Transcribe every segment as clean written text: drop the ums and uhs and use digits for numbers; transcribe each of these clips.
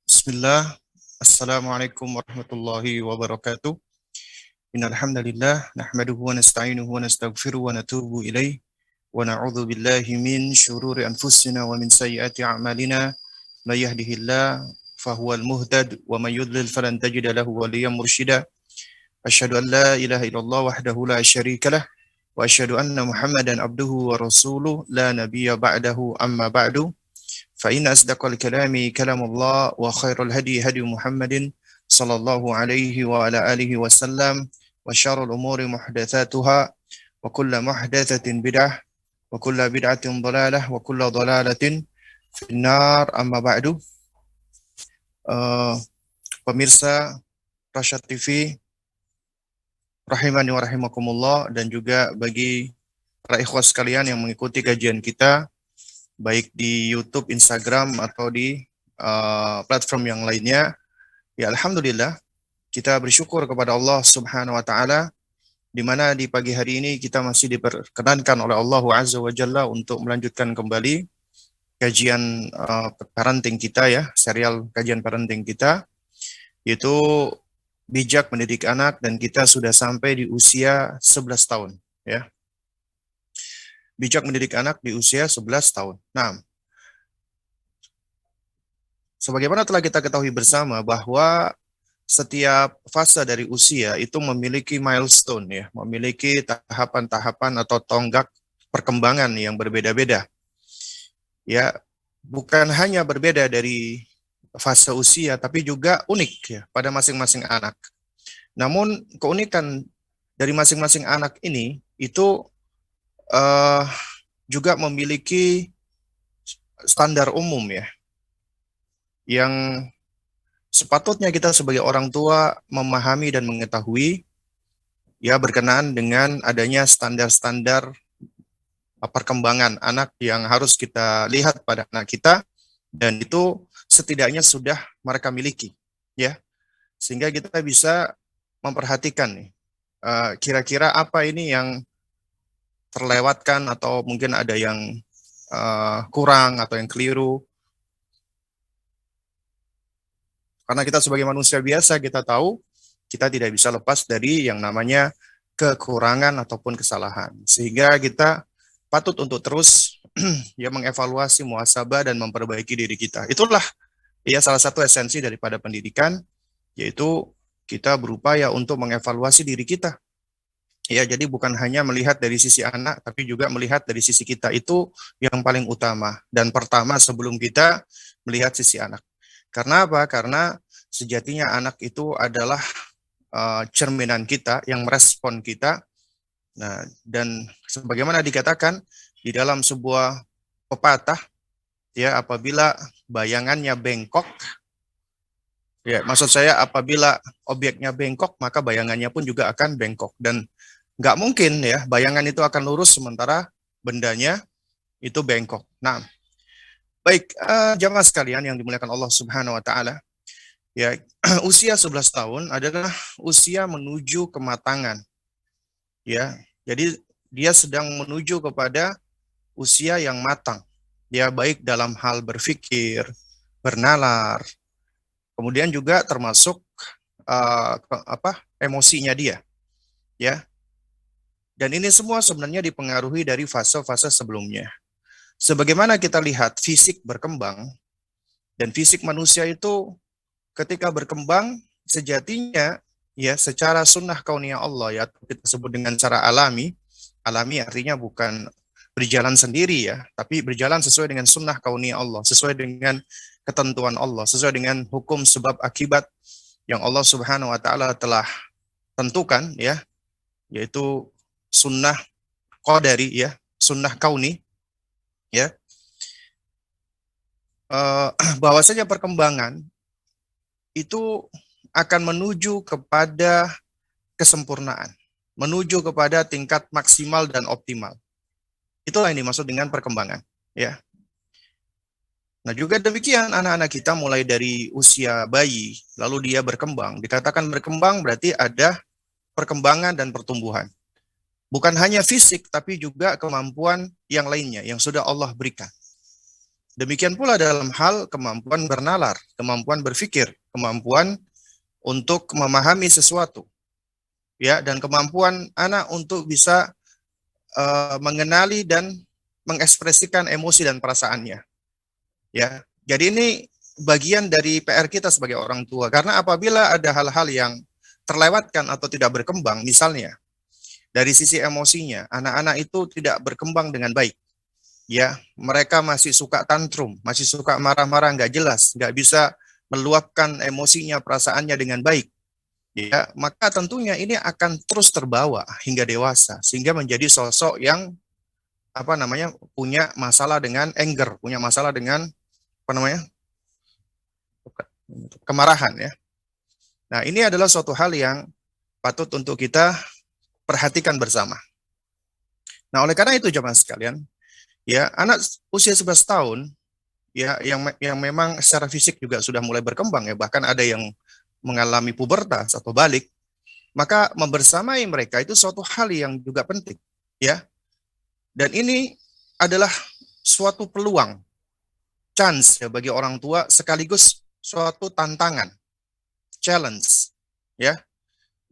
Bismillah. Assalamualaikum warahmatullahi wabarakatuh. Innal hamdalillah nahmaduhu wa nasta'inuhu wa nastaghfiruhu wa natubu ilaih wa na'udzu billahi min syururi anfusina wa min sayyiati a'malina. May yahdihillah fahuwal muhtad wa may yudlil falan tajida lahu waliyyan mursyida. Asyhadu an la ilaha illallah wahdahu la syarikalah wa asyhadu anna Muhammadan abduhu wa rasuluh la nabiyya ba'dahu amma ba'du. فإن أصدق الكلام كلام الله وخير الهدي هدي محمد صلى الله عليه وعلى آله وسلم وشر الأمور محدثاتها وكل محدثة بدعة وكل بدعة ضلالة وكل ضلالة في النار أما بعد. Pemirsa Rasyad TV rahimani wa rahimakumullah, dan juga bagi para ikhwas sekalian yang mengikuti kajian kita baik di YouTube, Instagram, atau di platform yang lainnya. Ya, alhamdulillah, kita bersyukur kepada Allah Subhanahu wa taala di mana di pagi hari ini kita masih diperkenankan oleh Allah Azza wa Jalla untuk melanjutkan kembali kajian parenting kita, ya, serial kajian parenting kita, yaitu bijak mendidik anak, dan kita sudah sampai di usia 11 tahun, ya. Bijak mendidik anak di usia 11 tahun. Nah, sebagaimana telah kita ketahui bersama bahwa setiap fase dari usia itu memiliki milestone, ya, memiliki tahapan-tahapan atau tonggak perkembangan yang berbeda-beda. Ya, bukan hanya berbeda dari fase usia, tapi juga unik, ya, pada masing-masing anak. Namun keunikan dari masing-masing anak ini itu juga memiliki standar umum, ya, yang sepatutnya kita sebagai orang tua memahami dan mengetahui, ya, berkenaan dengan adanya standar-standar perkembangan anak yang harus kita lihat pada anak kita, dan itu setidaknya sudah mereka miliki, ya, sehingga kita bisa memperhatikan nih, kira-kira apa ini yang terlewatkan atau mungkin ada yang kurang atau yang keliru. Karena kita sebagai manusia biasa, kita tahu kita tidak bisa lepas dari yang namanya kekurangan ataupun kesalahan. Sehingga kita patut untuk terus ya mengevaluasi, muhasabah, dan memperbaiki diri kita. Itulah ya salah satu esensi daripada pendidikan, yaitu kita berupaya untuk mengevaluasi diri kita. Ya, jadi bukan hanya melihat dari sisi anak, tapi juga melihat dari sisi kita. Itu yang paling utama dan pertama sebelum kita melihat sisi anak. Karena apa? Karena sejatinya anak itu adalah cerminan kita, yang merespon kita. Nah, dan sebagaimana dikatakan di dalam sebuah pepatah, ya, apabila bayangannya bengkok, ya, maksud saya apabila objeknya bengkok, maka bayangannya pun juga akan bengkok. Dan nggak mungkin, ya, bayangan itu akan lurus sementara bendanya itu bengkok. Nah, baik, jamaah sekalian yang dimuliakan Allah Subhanahu wa taala, ya, usia 11 tahun adalah usia menuju kematangan. Ya, jadi dia sedang menuju kepada usia yang matang. Ya, baik dalam hal berpikir, bernalar, kemudian juga termasuk emosinya dia. Ya. Dan ini semua sebenarnya dipengaruhi dari fase-fase sebelumnya. Sebagaimana kita lihat fisik berkembang, dan fisik manusia itu ketika berkembang sejatinya, ya, secara sunnah kauniyah Allah, ya, kita sebut dengan cara alami. Alami artinya bukan berjalan sendiri, ya, tapi berjalan sesuai dengan sunnah kauniyah Allah, sesuai dengan ketentuan Allah, sesuai dengan hukum sebab akibat yang Allah Subhanahu wa taala telah tentukan, ya, yaitu sunnah qadari, ya, sunnah kauni, ya. Bahwasanya perkembangan itu akan menuju kepada kesempurnaan, menuju kepada tingkat maksimal dan optimal. Itulah yang dimaksud dengan perkembangan. ya. Nah, juga demikian anak-anak kita mulai dari usia bayi, lalu dia berkembang. Dikatakan berkembang berarti ada perkembangan dan pertumbuhan. Bukan hanya fisik, tapi juga kemampuan yang lainnya yang sudah Allah berikan. Demikian pula dalam hal kemampuan bernalar, kemampuan berpikir, kemampuan untuk memahami sesuatu, ya, dan kemampuan anak untuk bisa mengenali dan mengekspresikan emosi dan perasaannya. Ya, jadi ini bagian dari PR kita sebagai orang tua. Karena apabila ada hal-hal yang terlewatkan atau tidak berkembang, misalnya dari sisi emosinya, anak-anak itu tidak berkembang dengan baik. Ya, mereka masih suka tantrum, masih suka marah-marah, nggak jelas, nggak bisa meluapkan emosinya, perasaannya dengan baik. Ya, maka tentunya ini akan terus terbawa hingga dewasa, sehingga menjadi sosok yang punya masalah dengan anger, punya masalah dengan apa namanya kemarahan, ya. Nah, ini adalah suatu hal yang patut untuk kita perhatikan bersama. Nah, oleh karena itu jemaah sekalian, ya, anak usia 11 tahun, ya, yang memang secara fisik juga sudah mulai berkembang, ya, bahkan ada yang mengalami pubertas atau balik, maka membersamai mereka itu suatu hal yang juga penting, ya. Dan ini adalah suatu peluang, chance, ya, bagi orang tua, sekaligus suatu tantangan, challenge, ya,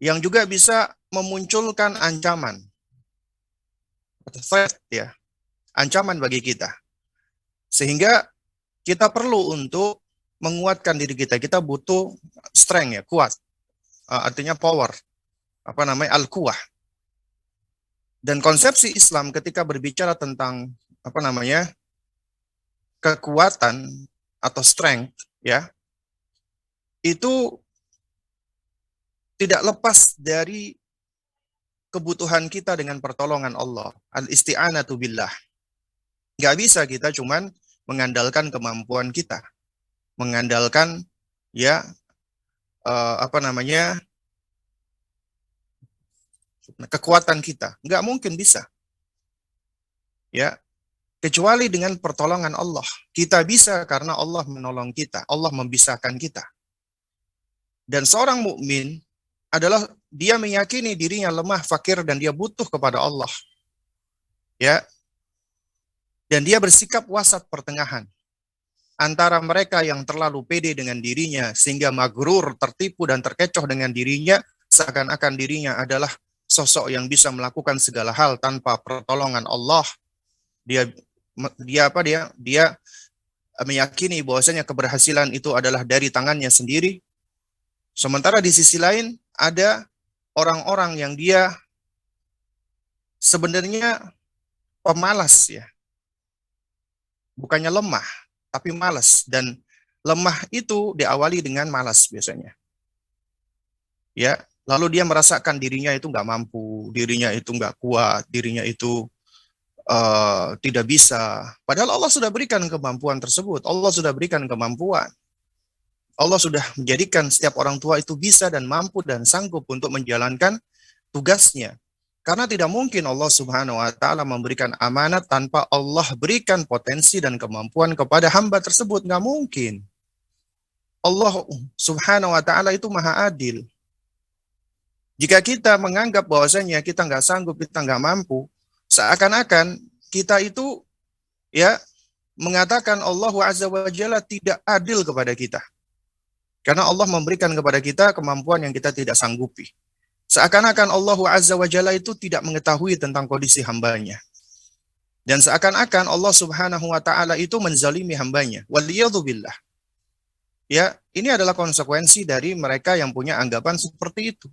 yang juga bisa memunculkan ancaman, threat, ya, ancaman bagi kita. Sehingga kita perlu untuk menguatkan diri kita. Kita butuh strength, ya, kuat. Artinya power, al-quwah. Dan konsepsi Islam ketika berbicara tentang kekuatan atau strength, ya, itu tidak lepas dari kebutuhan kita dengan pertolongan Allah. Al-isti'anatu billah. Nggak bisa kita cuman mengandalkan kemampuan kita, mengandalkan, ya, kekuatan kita. Nggak mungkin bisa, ya, kecuali dengan pertolongan Allah. Kita bisa karena Allah menolong kita, Allah membisahkan kita. Dan seorang mukmin adalah dia meyakini dirinya lemah, fakir, dan dia butuh kepada Allah, ya. Dan dia bersikap wasat pertengahan antara mereka yang terlalu pede dengan dirinya sehingga magrur, tertipu dan terkecoh dengan dirinya, seakan-akan dirinya adalah sosok yang bisa melakukan segala hal tanpa pertolongan Allah. Dia meyakini bahwasanya keberhasilan itu adalah dari tangannya sendiri. Sementara di sisi lain ada orang-orang yang dia sebenarnya pemalas, ya. Bukannya lemah, tapi malas. Dan lemah itu diawali dengan malas biasanya, ya. Lalu dia merasakan dirinya itu nggak mampu, dirinya itu nggak kuat, dirinya itu tidak bisa. Padahal Allah sudah berikan kemampuan tersebut. Allah sudah berikan kemampuan. Allah sudah menjadikan setiap orang tua itu bisa dan mampu dan sanggup untuk menjalankan tugasnya. Karena tidak mungkin Allah Subhanahu wa taala memberikan amanat tanpa Allah berikan potensi dan kemampuan kepada hamba tersebut. Nggak mungkin. Allah Subhanahu wa taala itu maha adil. Jika kita menganggap bahwasanya kita nggak sanggup, kita nggak mampu, seakan-akan kita itu, ya, mengatakan Allah Azza wa Jalla tidak adil kepada kita. Karena Allah memberikan kepada kita kemampuan yang kita tidak sanggupi. Seakan-akan Allah Azza wa Jalla itu tidak mengetahui tentang kondisi hambanya. Dan seakan-akan Allah Subhanahu wa taala itu menzalimi hambanya. Waliyadzubillah. Ya, ini adalah konsekuensi dari mereka yang punya anggapan seperti itu.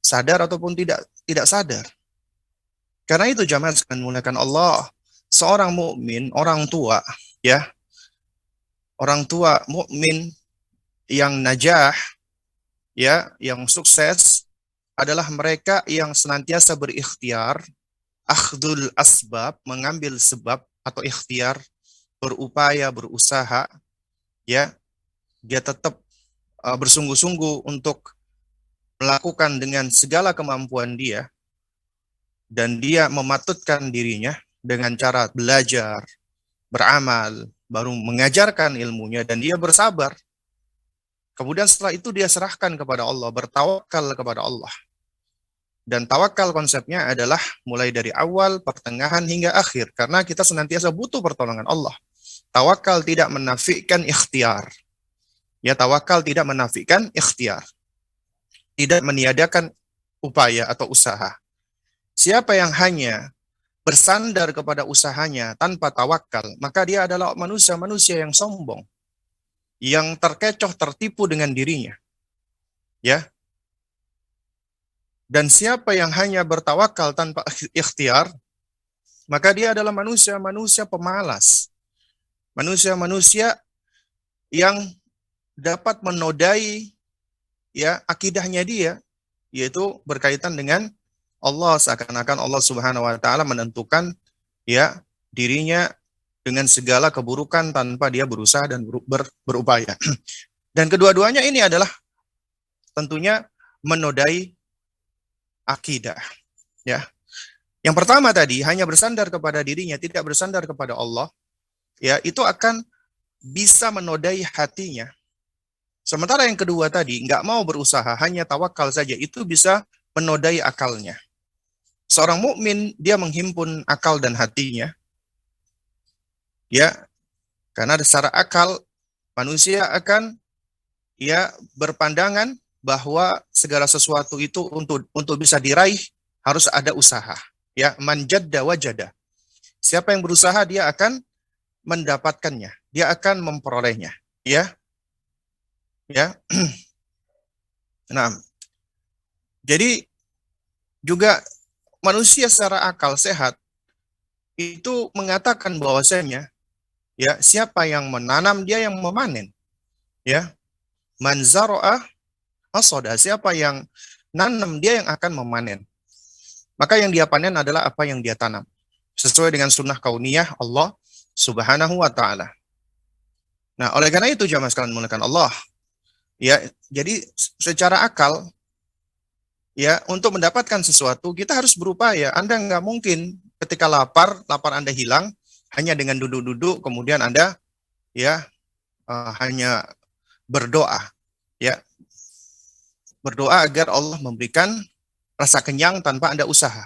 Sadar ataupun tidak sadar. Karena itu jamaah sekalian muliakan Allah, seorang mukmin, orang tua, ya. Orang tua mukmin yang najah, ya, yang sukses adalah mereka yang senantiasa berikhtiar, akhdul asbab, mengambil sebab atau ikhtiar, berupaya, berusaha, ya. Dia tetap bersungguh-sungguh untuk melakukan dengan segala kemampuan dia, dan dia mematutkan dirinya dengan cara belajar, beramal, baru mengajarkan ilmunya, dan dia bersabar. Kemudian setelah itu dia serahkan kepada Allah, bertawakal kepada Allah. Dan tawakal konsepnya adalah mulai dari awal, pertengahan, hingga akhir. Karena kita senantiasa butuh pertolongan Allah. Tawakal tidak menafikan ikhtiar. Ya, tawakal tidak menafikan ikhtiar. Tidak meniadakan upaya atau usaha. Siapa yang hanya bersandar kepada usahanya tanpa tawakal, maka dia adalah manusia-manusia yang sombong, yang terkecoh, tertipu dengan dirinya. Ya. Dan siapa yang hanya bertawakal tanpa ikhtiar, maka dia adalah manusia-manusia pemalas. Manusia-manusia yang dapat menodai ya akidahnya dia, yaitu berkaitan dengan Allah, seakan-akan Allah Subhanahu wa taala menentukan ya dirinya dengan segala keburukan tanpa dia berusaha dan berupaya. Dan kedua-duanya ini adalah tentunya menodai akidah, ya. Yang pertama tadi hanya bersandar kepada dirinya, tidak bersandar kepada Allah, ya, itu akan bisa menodai hatinya. Sementara yang kedua tadi nggak mau berusaha, hanya tawakal saja, itu bisa menodai akalnya. Seorang mukmin dia menghimpun akal dan hatinya, ya, karena secara akal manusia akan ya berpandangan bahwa segala sesuatu itu untuk bisa diraih harus ada usaha. Ya, man jadda wajada. Siapa yang berusaha dia akan mendapatkannya, dia akan memperolehnya. Ya, ya. Nah, jadi juga manusia secara akal sehat itu mengatakan bahwasanya ya siapa yang menanam dia yang memanen. Ya, man zara'ah hasoda, siapa yang nanam dia yang akan memanen. Maka yang dia panen adalah apa yang dia tanam. Sesuai dengan sunnah kauniyah Allah Subhanahu wa taala. Nah, oleh karena itu jamaah sekalian dimuliakan Allah, ya, jadi secara akal ya untuk mendapatkan sesuatu kita harus berupaya. Anda nggak mungkin ketika lapar Anda hilang hanya dengan duduk-duduk kemudian Anda ya hanya berdoa, ya, berdoa agar Allah memberikan rasa kenyang tanpa Anda usaha.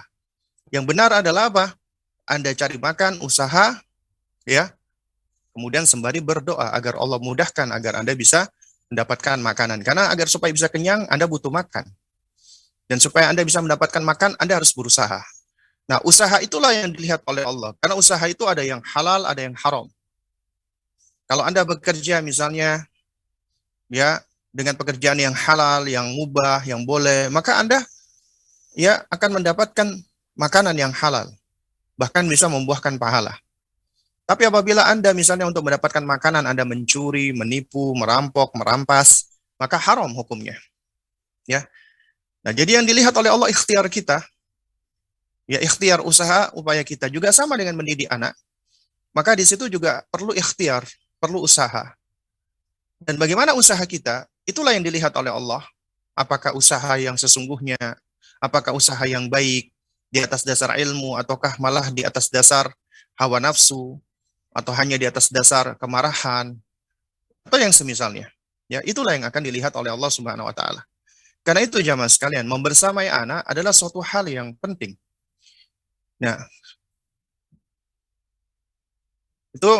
Yang benar adalah apa? Anda cari makan, usaha, ya, kemudian sembari berdoa agar Allah mudahkan agar Anda bisa mendapatkan makanan. Karena agar supaya bisa kenyang, Anda butuh makan. Dan supaya Anda bisa mendapatkan makan, Anda harus berusaha. Nah, usaha itulah yang dilihat oleh Allah. Karena usaha itu ada yang halal, ada yang haram. Kalau Anda bekerja misalnya, ya, dengan pekerjaan yang halal, yang mubah, yang boleh, maka Anda ya akan mendapatkan makanan yang halal, bahkan bisa membuahkan pahala. Tapi apabila Anda misalnya untuk mendapatkan makanan Anda mencuri, menipu, merampok, merampas, maka haram hukumnya. Ya. Nah, jadi yang dilihat oleh Allah ikhtiar kita, ya, ikhtiar usaha upaya kita juga sama dengan mendidik anak. Maka di situ juga perlu ikhtiar, perlu usaha. Dan bagaimana usaha kita, itulah yang dilihat oleh Allah. Apakah usaha yang sesungguhnya, apakah usaha yang baik di atas dasar ilmu, ataukah malah di atas dasar hawa nafsu, atau hanya di atas dasar kemarahan, atau yang semisalnya. Ya, itulah yang akan dilihat oleh Allah Subhanahu wa taala. Karena itu jamaah sekalian, membersamai anak adalah suatu hal yang penting. Nah, itu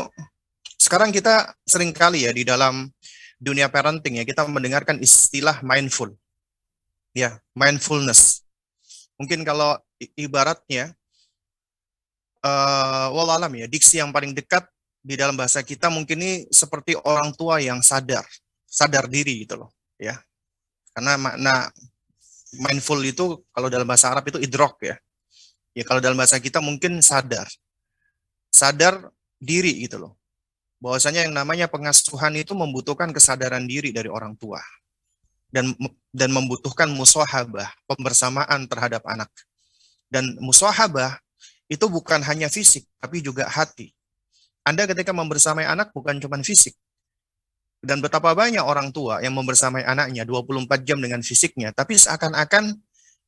sekarang kita seringkali ya di dalam dunia parenting ya kita mendengarkan istilah mindful. Ya, mindfulness. Mungkin kalau ibaratnya wallahualam ya, diksi yang paling dekat di dalam bahasa kita mungkin ini seperti orang tua yang sadar diri gitu loh, ya. Karena makna mindful itu kalau dalam bahasa Arab itu idrok ya. Ya kalau dalam bahasa kita mungkin sadar diri gitu loh. Bahwasanya yang namanya pengasuhan itu membutuhkan kesadaran diri dari orang tua. Dan membutuhkan musahabah, pembersamaan terhadap anak. Dan musahabah itu bukan hanya fisik, tapi juga hati. Anda ketika membersamai anak bukan cuma fisik. Dan betapa banyak orang tua yang membersamai anaknya 24 jam dengan fisiknya, tapi seakan-akan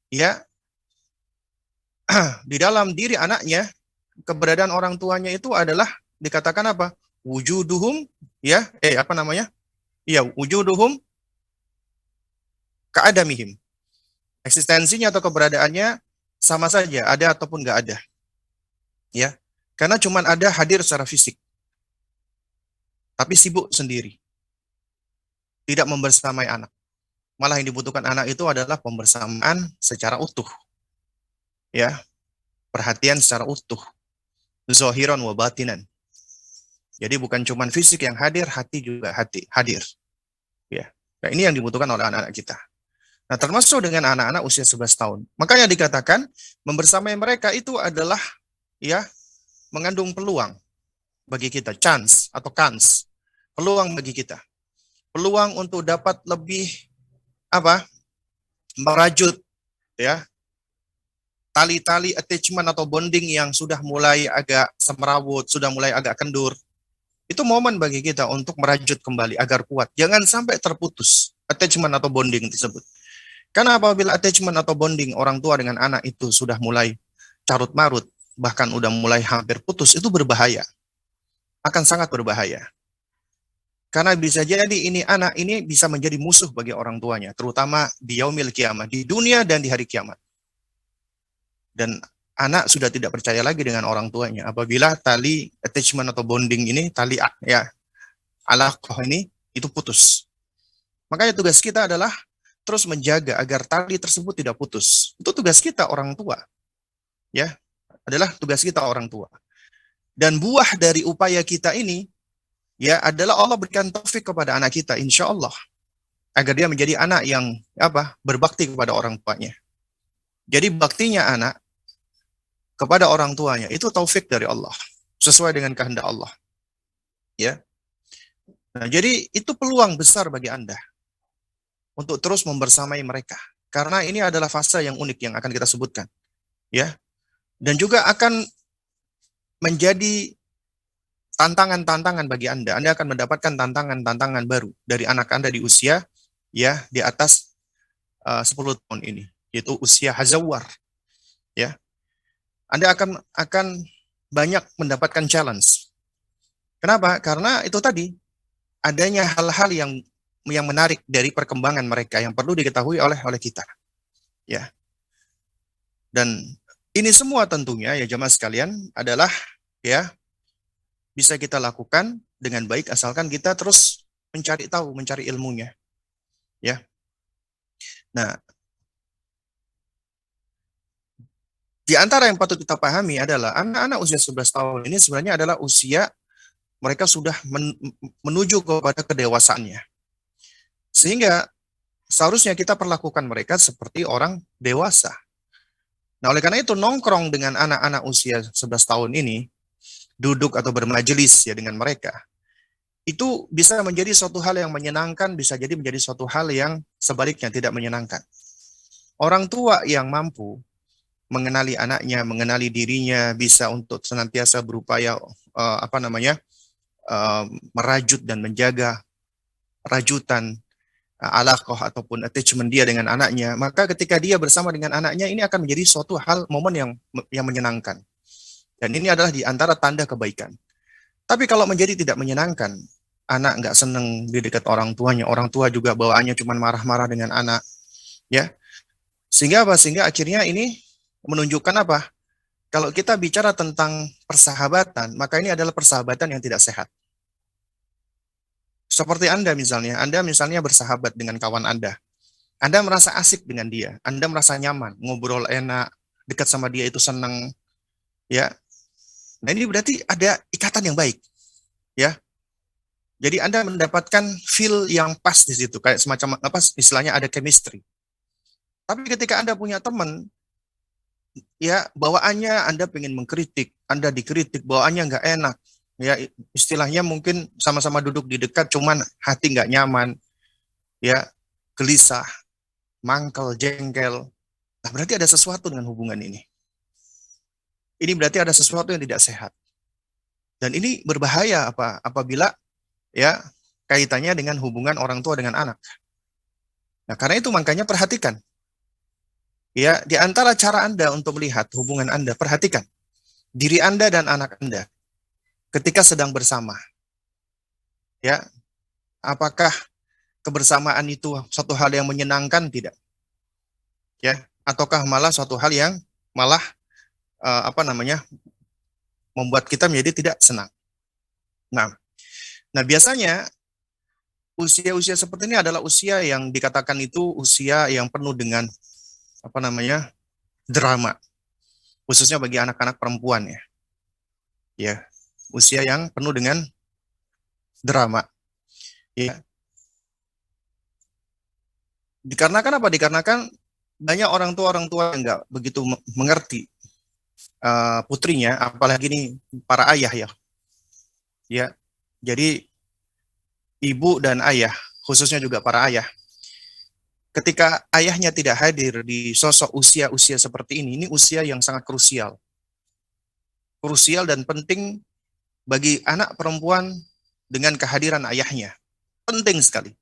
ya di dalam diri anaknya, keberadaan orang tuanya itu adalah dikatakan apa? Wujuduhum, ya, apa namanya? Iya, wujuduhum ka'adamihim. Eksistensinya atau keberadaannya sama saja, ada ataupun nggak ada. Ya, karena cuman ada hadir secara fisik, tapi sibuk sendiri, tidak membersamai anak. Malah yang dibutuhkan anak itu adalah pembersamaan secara utuh, ya, perhatian secara utuh, zohiron wa batinan. Jadi bukan cuman fisik yang hadir, hati juga hadir. Ya, nah, ini yang dibutuhkan oleh anak-anak kita. Nah, termasuk dengan anak-anak usia 11 tahun. Makanya dikatakan membersamai mereka itu adalah, ya, mengandung peluang bagi kita, chance atau kans, peluang bagi kita, peluang untuk dapat lebih apa, merajut, ya, tali-tali attachment atau bonding yang sudah mulai agak semerawut, sudah mulai agak kendur. Itu momen bagi kita untuk merajut kembali agar kuat, jangan sampai terputus attachment atau bonding tersebut. Karena apabila attachment atau bonding orang tua dengan anak itu sudah mulai carut marut, bahkan udah mulai hampir putus, itu berbahaya, akan sangat berbahaya. Karena bisa jadi ini anak ini bisa menjadi musuh bagi orang tuanya, terutama di yaumil kiamah, di dunia dan di hari kiamat. Dan anak sudah tidak percaya lagi dengan orang tuanya apabila tali attachment atau bonding ini, tali, ya, alaqah ini itu putus. Makanya tugas kita adalah terus menjaga agar tali tersebut tidak putus. Itu tugas kita orang tua. Ya, adalah tugas kita orang tua. Dan buah dari upaya kita ini, ya, adalah Allah berikan taufik kepada anak kita, insya Allah, agar dia menjadi anak yang apa, berbakti kepada orang tuanya. Jadi baktinya anak kepada orang tuanya itu taufik dari Allah, sesuai dengan kehendak Allah. Ya. Nah, jadi itu peluang besar bagi Anda untuk terus membersamai mereka. Karena ini adalah fase yang unik yang akan kita sebutkan. Ya. Dan juga akan menjadi tantangan-tantangan bagi Anda. Anda akan mendapatkan tantangan-tantangan baru dari anak Anda di usia, ya, di atas 10 tahun ini, yaitu usia hazawar. Ya. Anda akan banyak mendapatkan challenge. Kenapa? Karena itu tadi, adanya hal-hal yang menarik dari perkembangan mereka yang perlu diketahui oleh kita. Ya. Dan ini semua tentunya, ya jemaah sekalian, adalah, ya, bisa kita lakukan dengan baik asalkan kita terus mencari tahu, mencari ilmunya. Ya. Nah, di antara yang patut kita pahami adalah anak-anak usia 11 tahun ini sebenarnya adalah usia mereka sudah menuju kepada kedewasaannya. Sehingga seharusnya kita perlakukan mereka seperti orang dewasa. Nah, oleh karena itu nongkrong dengan anak-anak usia 11 tahun ini, duduk atau bermajelis, ya, dengan mereka, itu bisa menjadi suatu hal yang menyenangkan, bisa jadi menjadi suatu hal yang sebaliknya tidak menyenangkan. Orang tua yang mampu mengenali anaknya, mengenali dirinya, bisa untuk senantiasa berupaya merajut dan menjaga rajutan alaqah ataupun attachment dia dengan anaknya, maka ketika dia bersama dengan anaknya ini akan menjadi suatu hal, momen yang menyenangkan. Dan ini adalah di antara tanda kebaikan. Tapi kalau menjadi tidak menyenangkan, anak nggak seneng di dekat orang tuanya, orang tua juga bawaannya cuma marah-marah dengan anak, ya. Sehingga apa? Sehingga akhirnya ini menunjukkan apa? Kalau kita bicara tentang persahabatan, maka ini adalah persahabatan yang tidak sehat. Seperti Anda misalnya bersahabat dengan kawan Anda merasa asik dengan dia, Anda merasa nyaman, ngobrol enak, dekat sama dia itu senang, ya. Nah, ini berarti ada ikatan yang baik, ya. Jadi Anda mendapatkan feel yang pas di situ, kayak semacam apa istilahnya, ada chemistry. Tapi ketika Anda punya teman, ya, bawaannya Anda pengen mengkritik, Anda dikritik, bawaannya nggak enak, ya, istilahnya mungkin sama-sama duduk di dekat, cuman hati nggak nyaman, ya, gelisah, mangkel, jengkel. Nah, berarti ada sesuatu dengan hubungan ini. Ini berarti ada sesuatu yang tidak sehat. Dan ini berbahaya apabila, ya, kaitannya dengan hubungan orang tua dengan anak. Nah, karena itu makanya perhatikan. Ya, di antara cara Anda untuk melihat hubungan Anda, perhatikan diri Anda dan anak Anda. ketika sedang bersama. Ya, apakah kebersamaan itu suatu hal yang menyenangkan tidak? Ya, ataukah malah suatu hal yang malah apa namanya membuat kita menjadi tidak senang. Nah, nah biasanya usia-usia seperti ini adalah usia yang dikatakan itu usia yang penuh dengan apa namanya drama, khususnya bagi anak-anak perempuan ya. Ya, usia yang penuh dengan drama. Ya, dikarenakan apa? Dikarenakan banyak orang tua yang nggak begitu mengerti putrinya, apalagi ini para ayah ya. Ya, jadi ibu dan ayah, khususnya juga para ayah, ketika ayahnya tidak hadir di sosok usia-usia seperti ini usia yang sangat krusial. Krusial dan penting bagi anak perempuan dengan kehadiran ayahnya. Penting sekali.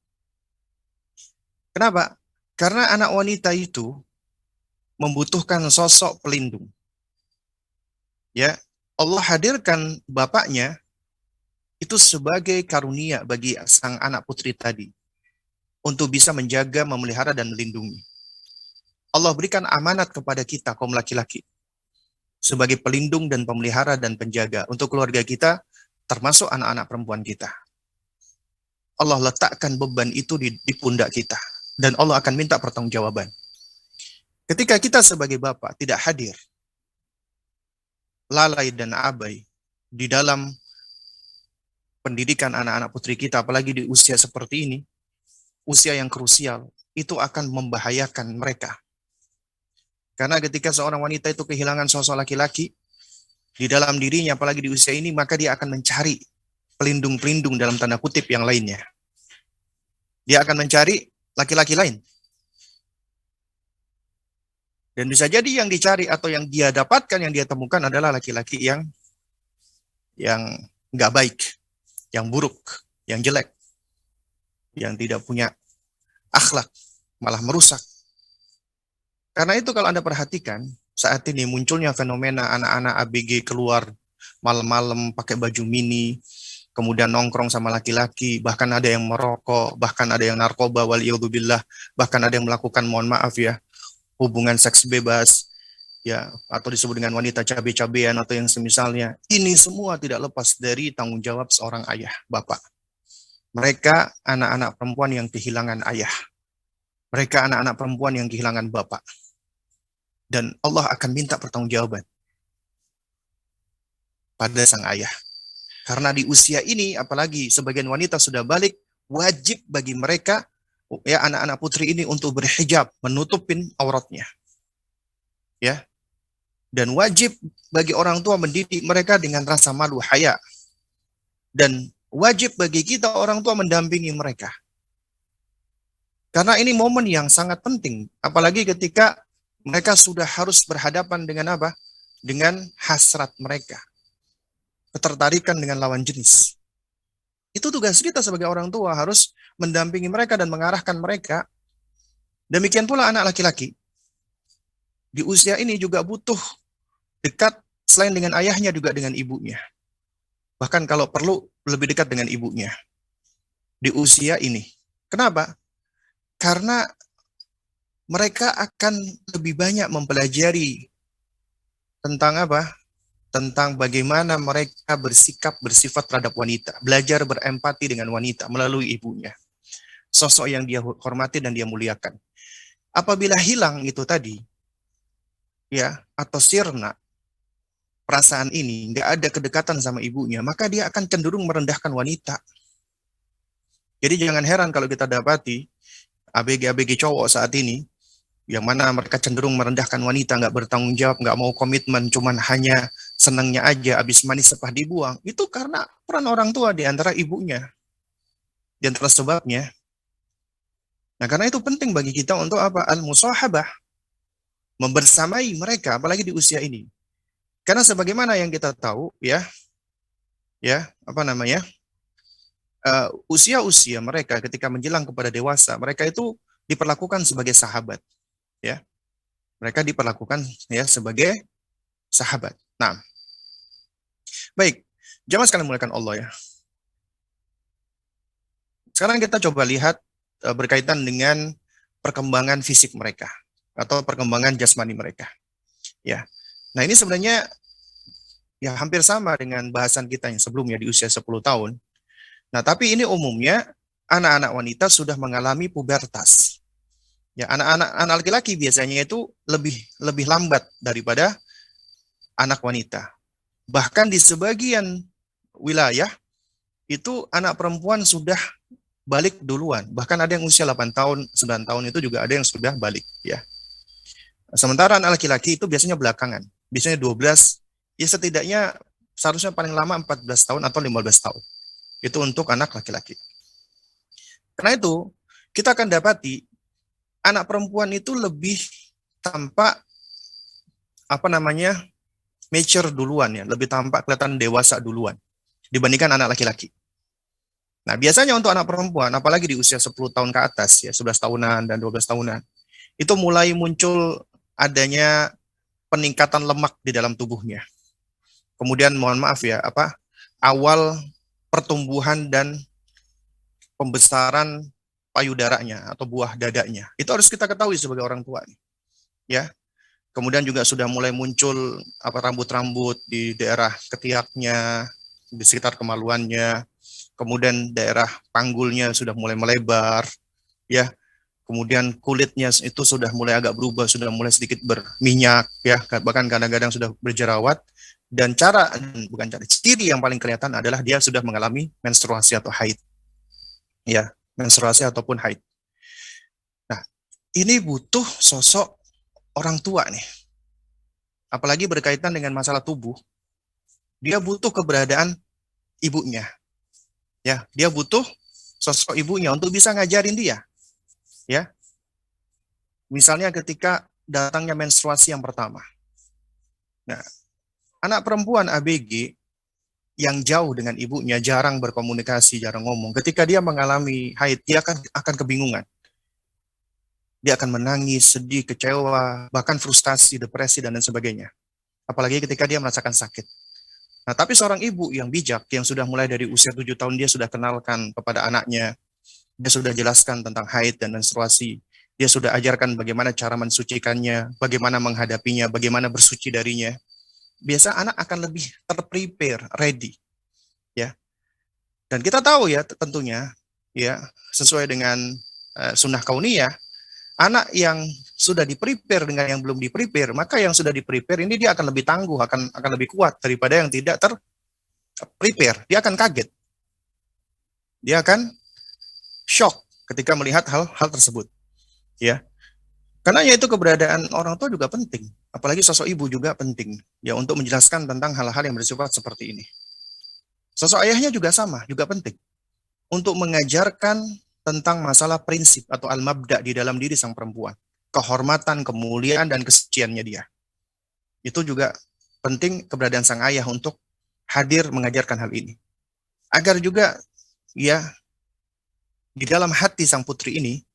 Kenapa? Karena anak wanita itu membutuhkan sosok pelindung. Ya, Allah hadirkan bapaknya itu sebagai karunia bagi sang anak putri tadi untuk bisa menjaga, memelihara dan melindungi. Allah berikan amanat kepada kita kaum laki-laki sebagai pelindung dan pemelihara dan penjaga untuk keluarga kita, termasuk anak-anak perempuan kita. Allah letakkan beban itu di pundak kita dan Allah akan minta pertanggungjawaban. Ketika kita sebagai bapak tidak hadir, lalai dan abai di dalam pendidikan anak-anak putri kita, apalagi di usia seperti ini, usia yang krusial, itu akan membahayakan mereka. Karena ketika seorang wanita itu kehilangan sosok laki-laki di dalam dirinya, apalagi di usia ini, maka dia akan mencari pelindung-pelindung dalam tanda kutip yang lainnya. Dia akan mencari laki-laki lain. Dan bisa jadi yang dicari atau yang dia dapatkan, yang dia temukan adalah laki-laki yang nggak baik, yang buruk, yang jelek, yang tidak punya akhlak, malah merusak. Karena itu kalau Anda perhatikan, saat ini munculnya fenomena anak-anak ABG keluar malam-malam pakai baju mini, kemudian nongkrong sama laki-laki, bahkan ada yang merokok, bahkan ada yang narkoba, waliyadzubillah, bahkan ada yang melakukan, mohon maaf ya, hubungan seks bebas, ya, atau disebut dengan wanita cabe-cabean atau yang semisalnya. Ini semua tidak lepas dari tanggung jawab seorang ayah, bapak. Mereka anak-anak perempuan yang kehilangan ayah. Mereka anak-anak perempuan yang kehilangan bapak. Dan Allah akan minta pertanggungjawaban pada sang ayah. Karena di usia ini, apalagi sebagian wanita sudah balik, wajib bagi mereka, ya anak-anak putri ini untuk berhijab, menutupin auratnya. Ya. Dan wajib bagi orang tua mendidik mereka dengan rasa malu haya. Dan wajib bagi kita orang tua mendampingi mereka. Karena ini momen yang sangat penting, apalagi ketika mereka sudah harus berhadapan dengan apa? Dengan hasrat mereka. Ketertarikan dengan lawan jenis. Itu tugas kita sebagai orang tua, harus mendampingi mereka dan mengarahkan mereka. Demikian pula anak laki-laki. Di usia ini juga butuh dekat, selain dengan ayahnya juga dengan ibunya. Bahkan kalau perlu lebih dekat dengan ibunya. Di usia ini. Kenapa? Karena mereka akan lebih banyak mempelajari tentang apa? Tentang bagaimana mereka bersikap, bersifat terhadap wanita. Belajar berempati dengan wanita melalui ibunya. Sosok yang dia hormati dan dia muliakan. Apabila hilang itu tadi, ya, atau sirna, perasaan ini, nggak ada kedekatan sama ibunya, maka dia akan cenderung merendahkan wanita. Jadi jangan heran kalau kita dapati ABG-ABG cowok saat ini, yang mana mereka cenderung merendahkan wanita, nggak bertanggung jawab, nggak mau komitmen, cuman hanya senangnya aja, habis manis sepah dibuang. Itu karena peran orang tua di antara ibunya. Di antara sebabnya. Nah, karena itu penting bagi kita untuk apa? Al-musahabah. Membersamai mereka, apalagi di usia ini. Karena sebagaimana yang kita tahu, ya, apa namanya, usia-usia mereka ketika menjelang kepada dewasa, mereka itu diperlakukan sebagai sahabat. Ya, mereka diperlakukan ya sebagai sahabat. Nah, baik. Jamaah sekalian muliakan Allah ya. Sekarang kita coba lihat berkaitan dengan perkembangan fisik mereka atau perkembangan jasmani mereka. Ya. Nah, ini sebenarnya ya hampir sama dengan bahasan kita yang sebelumnya di usia 10 tahun. Nah, tapi ini umumnya anak-anak wanita sudah mengalami pubertas. Ya, anak laki-laki biasanya itu lebih lebih lambat daripada anak wanita. Bahkan di sebagian wilayah itu anak perempuan sudah balik duluan. Bahkan ada yang usia 8 tahun, 9 tahun itu juga ada yang sudah balik ya. Sementara anak laki-laki itu biasanya belakangan. Biasanya 12, ya setidaknya seharusnya paling lama 14 tahun atau 15 tahun. Itu untuk anak laki-laki. Karena itu, kita akan dapati anak perempuan itu lebih tampak apa namanya? Mature duluan ya, lebih tampak kelihatan dewasa duluan dibandingkan anak laki-laki. Nah, biasanya untuk anak perempuan, apalagi di usia 10 tahun ke atas ya, 11 tahunan dan 12 tahunan, itu mulai muncul adanya peningkatan lemak di dalam tubuhnya. Kemudian mohon maaf ya, awal pertumbuhan dan pembesaran payudaranya atau buah dadanya. Itu harus kita ketahui sebagai orang tua nih. Ya. Kemudian juga sudah mulai muncul rambut-rambut di daerah ketiaknya, di sekitar kemaluannya. Kemudian daerah panggulnya sudah mulai melebar, ya. Kemudian kulitnya itu sudah mulai agak berubah, sudah mulai sedikit berminyak, ya. Bahkan kadang-kadang sudah berjerawat. Dan ciri yang paling kelihatan adalah dia sudah mengalami menstruasi atau haid, ya, menstruasi ataupun haid. Nah, ini butuh sosok orang tua nih. Apalagi berkaitan dengan masalah tubuh, dia butuh keberadaan ibunya. Ya, dia butuh sosok ibunya untuk bisa ngajarin dia. Ya. Misalnya ketika datangnya menstruasi yang pertama. Nah, anak perempuan ABG yang jauh dengan ibunya, jarang berkomunikasi, jarang ngomong. Ketika dia mengalami haid, dia akan kebingungan. Dia akan menangis, sedih, kecewa, bahkan frustasi, depresi, dan lain sebagainya. Apalagi ketika dia merasakan sakit. Nah, tapi seorang ibu yang bijak, yang sudah mulai dari usia 7 tahun, dia sudah kenalkan kepada anaknya, dia sudah jelaskan tentang haid dan menstruasi, dia sudah ajarkan bagaimana cara mensucikannya, bagaimana menghadapinya, bagaimana bersuci darinya. Biasa anak akan lebih terprepare, ready. Ya. Dan kita tahu ya tentunya, ya sesuai dengan sunnah kauniyah, anak yang sudah di-prepare dengan yang belum di-prepare, maka yang sudah di-prepare ini dia akan lebih tangguh, akan lebih kuat daripada yang tidak ter-prepare. Dia akan kaget. Dia akan shock ketika melihat hal-hal tersebut. Ya. Karena itu keberadaan orang tua juga penting, apalagi sosok ibu juga penting ya untuk menjelaskan tentang hal-hal yang bersifat seperti ini. Sosok ayahnya juga sama, juga penting untuk mengajarkan tentang masalah prinsip atau al-mabda di dalam diri sang perempuan. Kehormatan, kemuliaan, dan kesuciannya dia. Itu juga penting keberadaan sang ayah untuk hadir mengajarkan hal ini. Agar juga ya di dalam hati sang putri ini,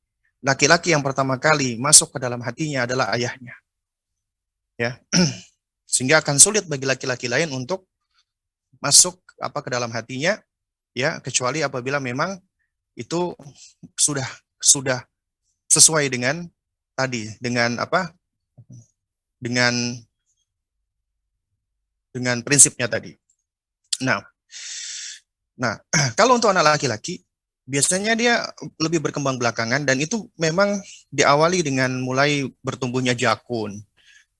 laki-laki yang pertama kali masuk ke dalam hatinya adalah ayahnya. Ya. Sehingga akan sulit bagi laki-laki lain untuk masuk ke dalam hatinya, ya, kecuali apabila memang itu sudah sesuai dengan tadi, dengan dengan prinsipnya tadi. Nah, kalau untuk anak laki-laki biasanya dia lebih berkembang belakangan dan itu memang diawali dengan mulai bertumbuhnya jakun.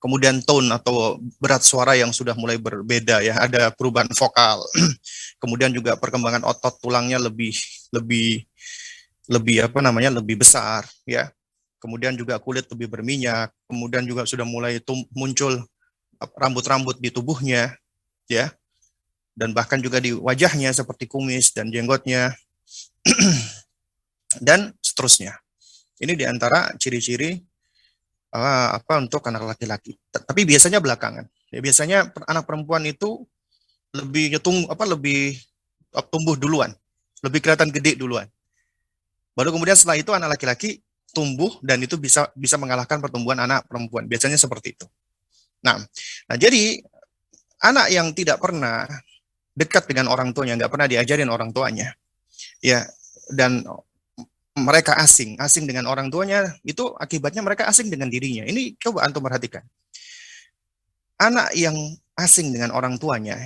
Kemudian tone atau berat suara yang sudah mulai berbeda ya, ada perubahan vokal. Kemudian juga perkembangan otot tulangnya lebih lebih besar ya. Kemudian juga kulit lebih berminyak, kemudian juga sudah mulai muncul rambut-rambut di tubuhnya ya. Dan bahkan juga di wajahnya seperti kumis dan jenggotnya dan seterusnya. Ini diantara ciri-ciri untuk anak laki-laki. Tapi biasanya belakangan. Ya, biasanya anak perempuan itu lebih tumbuh duluan, lebih kelihatan gede duluan. Baru kemudian setelah itu anak laki-laki tumbuh dan itu bisa mengalahkan pertumbuhan anak perempuan. Biasanya seperti itu. Nah, jadi anak yang tidak pernah dekat dengan orang tuanya, nggak pernah diajarin orang tuanya, ya, dan mereka asing dengan orang tuanya, itu akibatnya mereka asing dengan dirinya. Ini coba antum perhatikan. Anak yang asing dengan orang tuanya,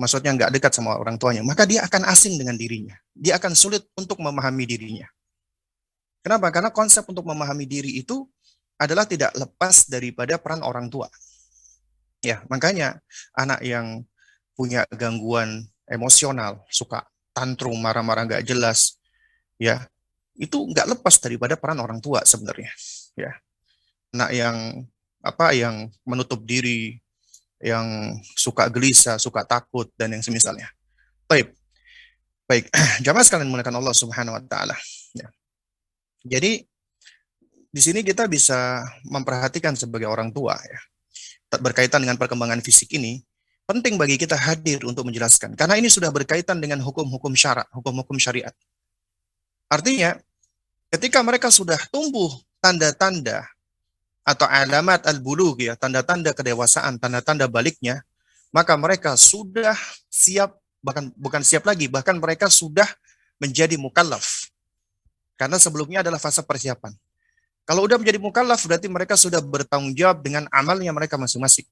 maksudnya nggak dekat sama orang tuanya, maka dia akan asing dengan dirinya. Dia akan sulit untuk memahami dirinya. Kenapa? Karena konsep untuk memahami diri itu adalah tidak lepas daripada peran orang tua. Ya, makanya anak yang punya gangguan emosional, suka tantrum, marah-marah nggak jelas, ya, itu nggak lepas daripada peran orang tua sebenarnya. Ya, anak yang yang menutup diri, yang suka gelisah, suka takut, dan yang semisalnya. Baik, baik. Jamaah sekalian menggunakan Allah Subhanahu Wa Taala. Ya. Jadi di sini kita bisa memperhatikan sebagai orang tua, ya, berkaitan dengan perkembangan fisik ini, penting bagi kita hadir untuk menjelaskan. Karena ini sudah berkaitan dengan hukum-hukum syarak, hukum-hukum syariat. Artinya, ketika mereka sudah tumbuh tanda-tanda atau alamat al-bulugh, ya, tanda-tanda kedewasaan, tanda-tanda baliknya, maka mereka sudah siap, bahkan bukan siap lagi, bahkan mereka sudah menjadi mukallaf. Karena sebelumnya adalah fase persiapan. Kalau udah menjadi mukallaf, berarti mereka sudah bertanggung jawab dengan amalnya mereka masing-masing.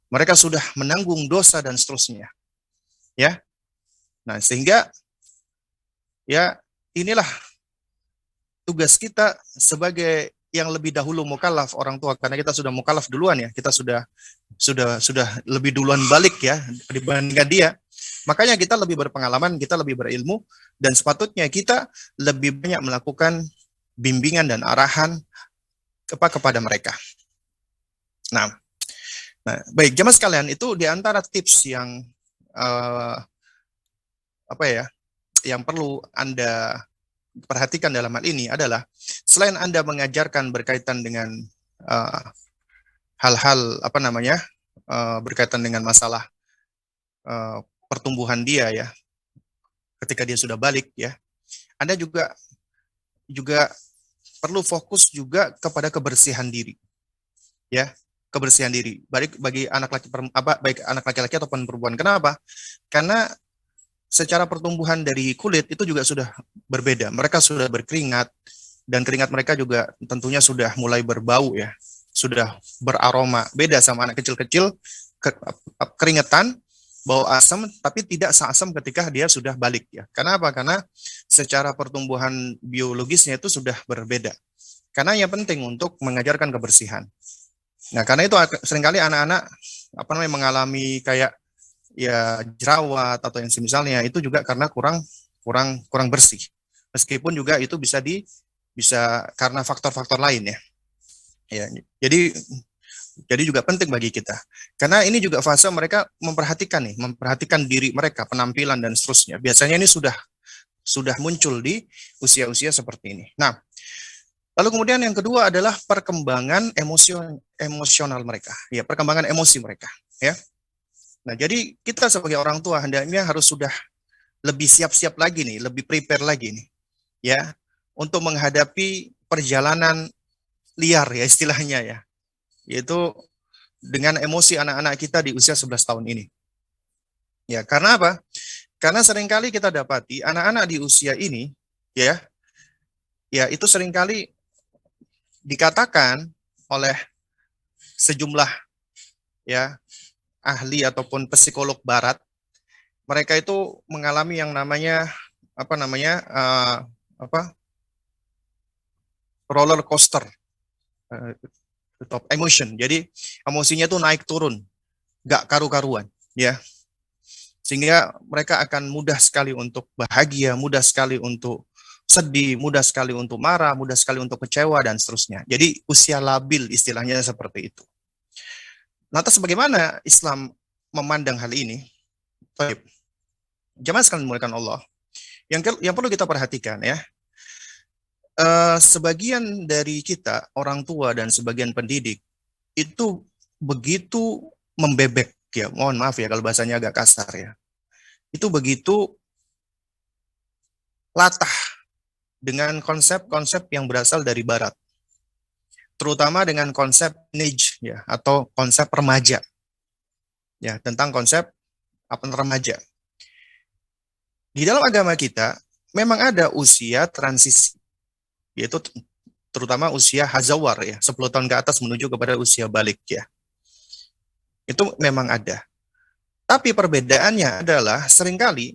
Mereka sudah menanggung dosa dan seterusnya. Ya. Nah, sehingga ya inilah tugas kita sebagai yang lebih dahulu mukallaf, orang tua, karena kita sudah mukallaf duluan, ya, kita sudah lebih duluan balik, ya, dibandingkan dia. Makanya kita lebih berpengalaman, kita lebih berilmu, dan sepatutnya kita lebih banyak melakukan bimbingan dan arahan kepada mereka. Nah, baik, jemaah sekalian, itu diantara tips yang yang perlu Anda perhatikan dalam hal ini adalah, selain Anda mengajarkan berkaitan dengan hal-hal berkaitan dengan masalah pertumbuhan dia, ya, ketika dia sudah balik, ya, Anda juga perlu fokus juga kepada kebersihan diri, ya, kebersihan diri bagi anak baik anak laki-laki ataupun perempuan. Kenapa? Karena secara pertumbuhan dari kulit itu juga sudah berbeda. Mereka sudah berkeringat, dan keringat mereka juga tentunya sudah mulai berbau, ya, sudah beraroma. Beda sama anak kecil-kecil, keringetan, bau asam, tapi tidak seasam ketika dia sudah balik, ya. Kenapa? Karena secara pertumbuhan biologisnya itu sudah berbeda. Karena yang penting untuk mengajarkan kebersihan. Nah, karena itu seringkali anak-anak mengalami kayak, ya, jerawat atau yang semisalnya, itu juga karena kurang bersih. Meskipun juga itu bisa karena faktor-faktor lain, ya. Ya, jadi juga penting bagi kita. Karena ini juga fase mereka memperhatikan diri mereka, penampilan dan seterusnya. Biasanya ini sudah muncul di usia-usia seperti ini. Nah, lalu kemudian yang kedua adalah perkembangan emosional mereka, ya, perkembangan emosi mereka, ya. Nah, jadi kita sebagai orang tua hendaknya harus sudah lebih siap-siap lagi nih, lebih prepare lagi nih, ya, untuk menghadapi perjalanan liar, ya, istilahnya, ya, yaitu dengan emosi anak-anak kita di usia 11 tahun ini. Ya, karena apa? Karena seringkali kita dapati anak-anak di usia ini, ya, itu seringkali dikatakan oleh sejumlah, ya, ahli ataupun psikolog barat, mereka itu mengalami yang namanya roller coaster top emotion. Jadi emosinya tuh naik turun, gak karu-karuan, ya. Sehingga mereka akan mudah sekali untuk bahagia, mudah sekali untuk sedih, mudah sekali untuk marah, mudah sekali untuk kecewa, dan seterusnya. Jadi usia labil istilahnya seperti itu. Lantas bagaimana Islam memandang hal ini? Baik. Jamaah sekalian dimuliakan Allah. Yang perlu kita perhatikan, ya, sebagian dari kita, orang tua dan sebagian pendidik, itu begitu membebek, ya, mohon maaf ya kalau bahasanya agak kasar, ya. Itu begitu latah dengan konsep-konsep yang berasal dari barat. Terutama dengan konsep teenage, ya, atau konsep remaja. Ya, tentang konsep remaja. Di dalam agama kita memang ada usia transisi, yaitu terutama usia hazawar ya, 10 tahun ke atas menuju kepada usia balik ya. Itu memang ada. Tapi perbedaannya adalah seringkali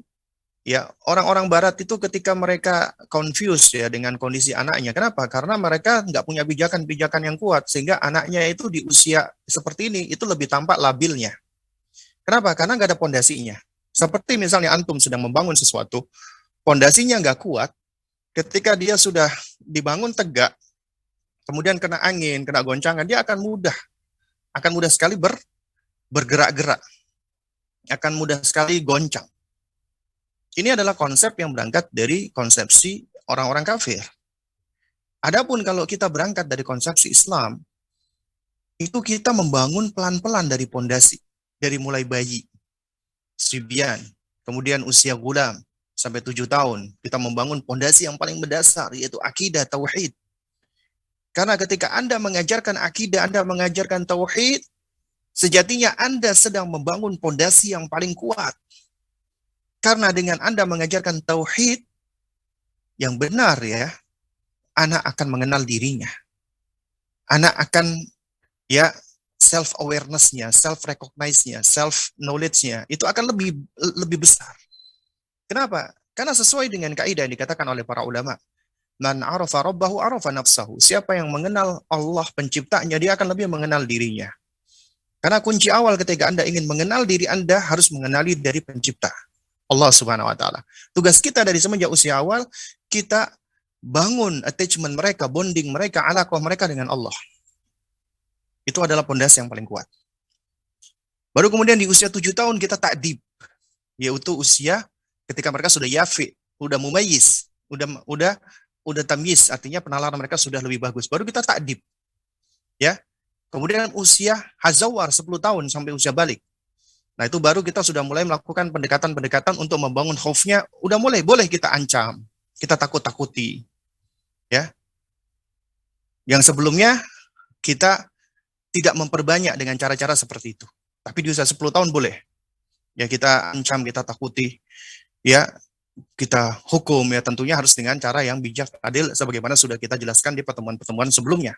ya orang-orang barat itu ketika mereka confused ya dengan kondisi anaknya. Kenapa? Karena mereka nggak punya pijakan-pijakan yang kuat sehingga anaknya itu di usia seperti ini itu lebih tampak labilnya. Kenapa? Karena nggak ada pondasinya. Seperti misalnya antum sedang membangun sesuatu, pondasinya nggak kuat, ketika dia sudah dibangun tegak, kemudian kena angin, kena goncangan, dia akan mudah sekali bergerak-gerak, akan mudah sekali goncang. Ini adalah konsep yang berangkat dari konsepsi orang-orang kafir. Adapun kalau kita berangkat dari konsepsi Islam, itu kita membangun pelan-pelan dari pondasi, dari mulai bayi, sibyan, kemudian usia gulam, sampai 7 tahun, kita membangun pondasi yang paling mendasar, yaitu akidah, tauhid. Karena ketika Anda mengajarkan akidah, Anda mengajarkan tauhid, sejatinya Anda sedang membangun pondasi yang paling kuat. Karena dengan Anda mengajarkan tauhid yang benar ya, anak akan mengenal dirinya. Anak akan ya self-awareness-nya, self-recognize-nya, self-knowledge-nya, itu akan lebih besar. Kenapa? Karena sesuai dengan kaidah yang dikatakan oleh para ulama. Man arafa rabbahu arafa nafsahu. Siapa yang mengenal Allah penciptanya, dia akan lebih mengenal dirinya. Karena kunci awal ketika Anda ingin mengenal diri Anda, harus mengenali dari pencipta. Allah Subhanahu wa taala. Tugas kita dari semenjak usia awal, kita bangun attachment mereka, bonding mereka, alaqah mereka dengan Allah. Itu adalah pondasi yang paling kuat. Baru kemudian di usia 7 tahun kita ta'dib, yaitu usia ketika mereka sudah yafi, udah mumayyiz, udah tamyiz, artinya penalaran mereka sudah lebih bagus. Baru kita ta'dib. Ya. Kemudian usia hazawar 10 tahun sampai usia balik. Nah, itu baru kita sudah mulai melakukan pendekatan-pendekatan untuk membangun khaufnya, udah mulai boleh kita ancam, kita takut-takuti. Ya. Yang sebelumnya kita tidak memperbanyak dengan cara-cara seperti itu. Tapi di usia 10 tahun boleh. Ya, kita ancam, kita takuti. Ya, kita hukum ya, tentunya harus dengan cara yang bijak, adil, sebagaimana sudah kita jelaskan di pertemuan-pertemuan sebelumnya.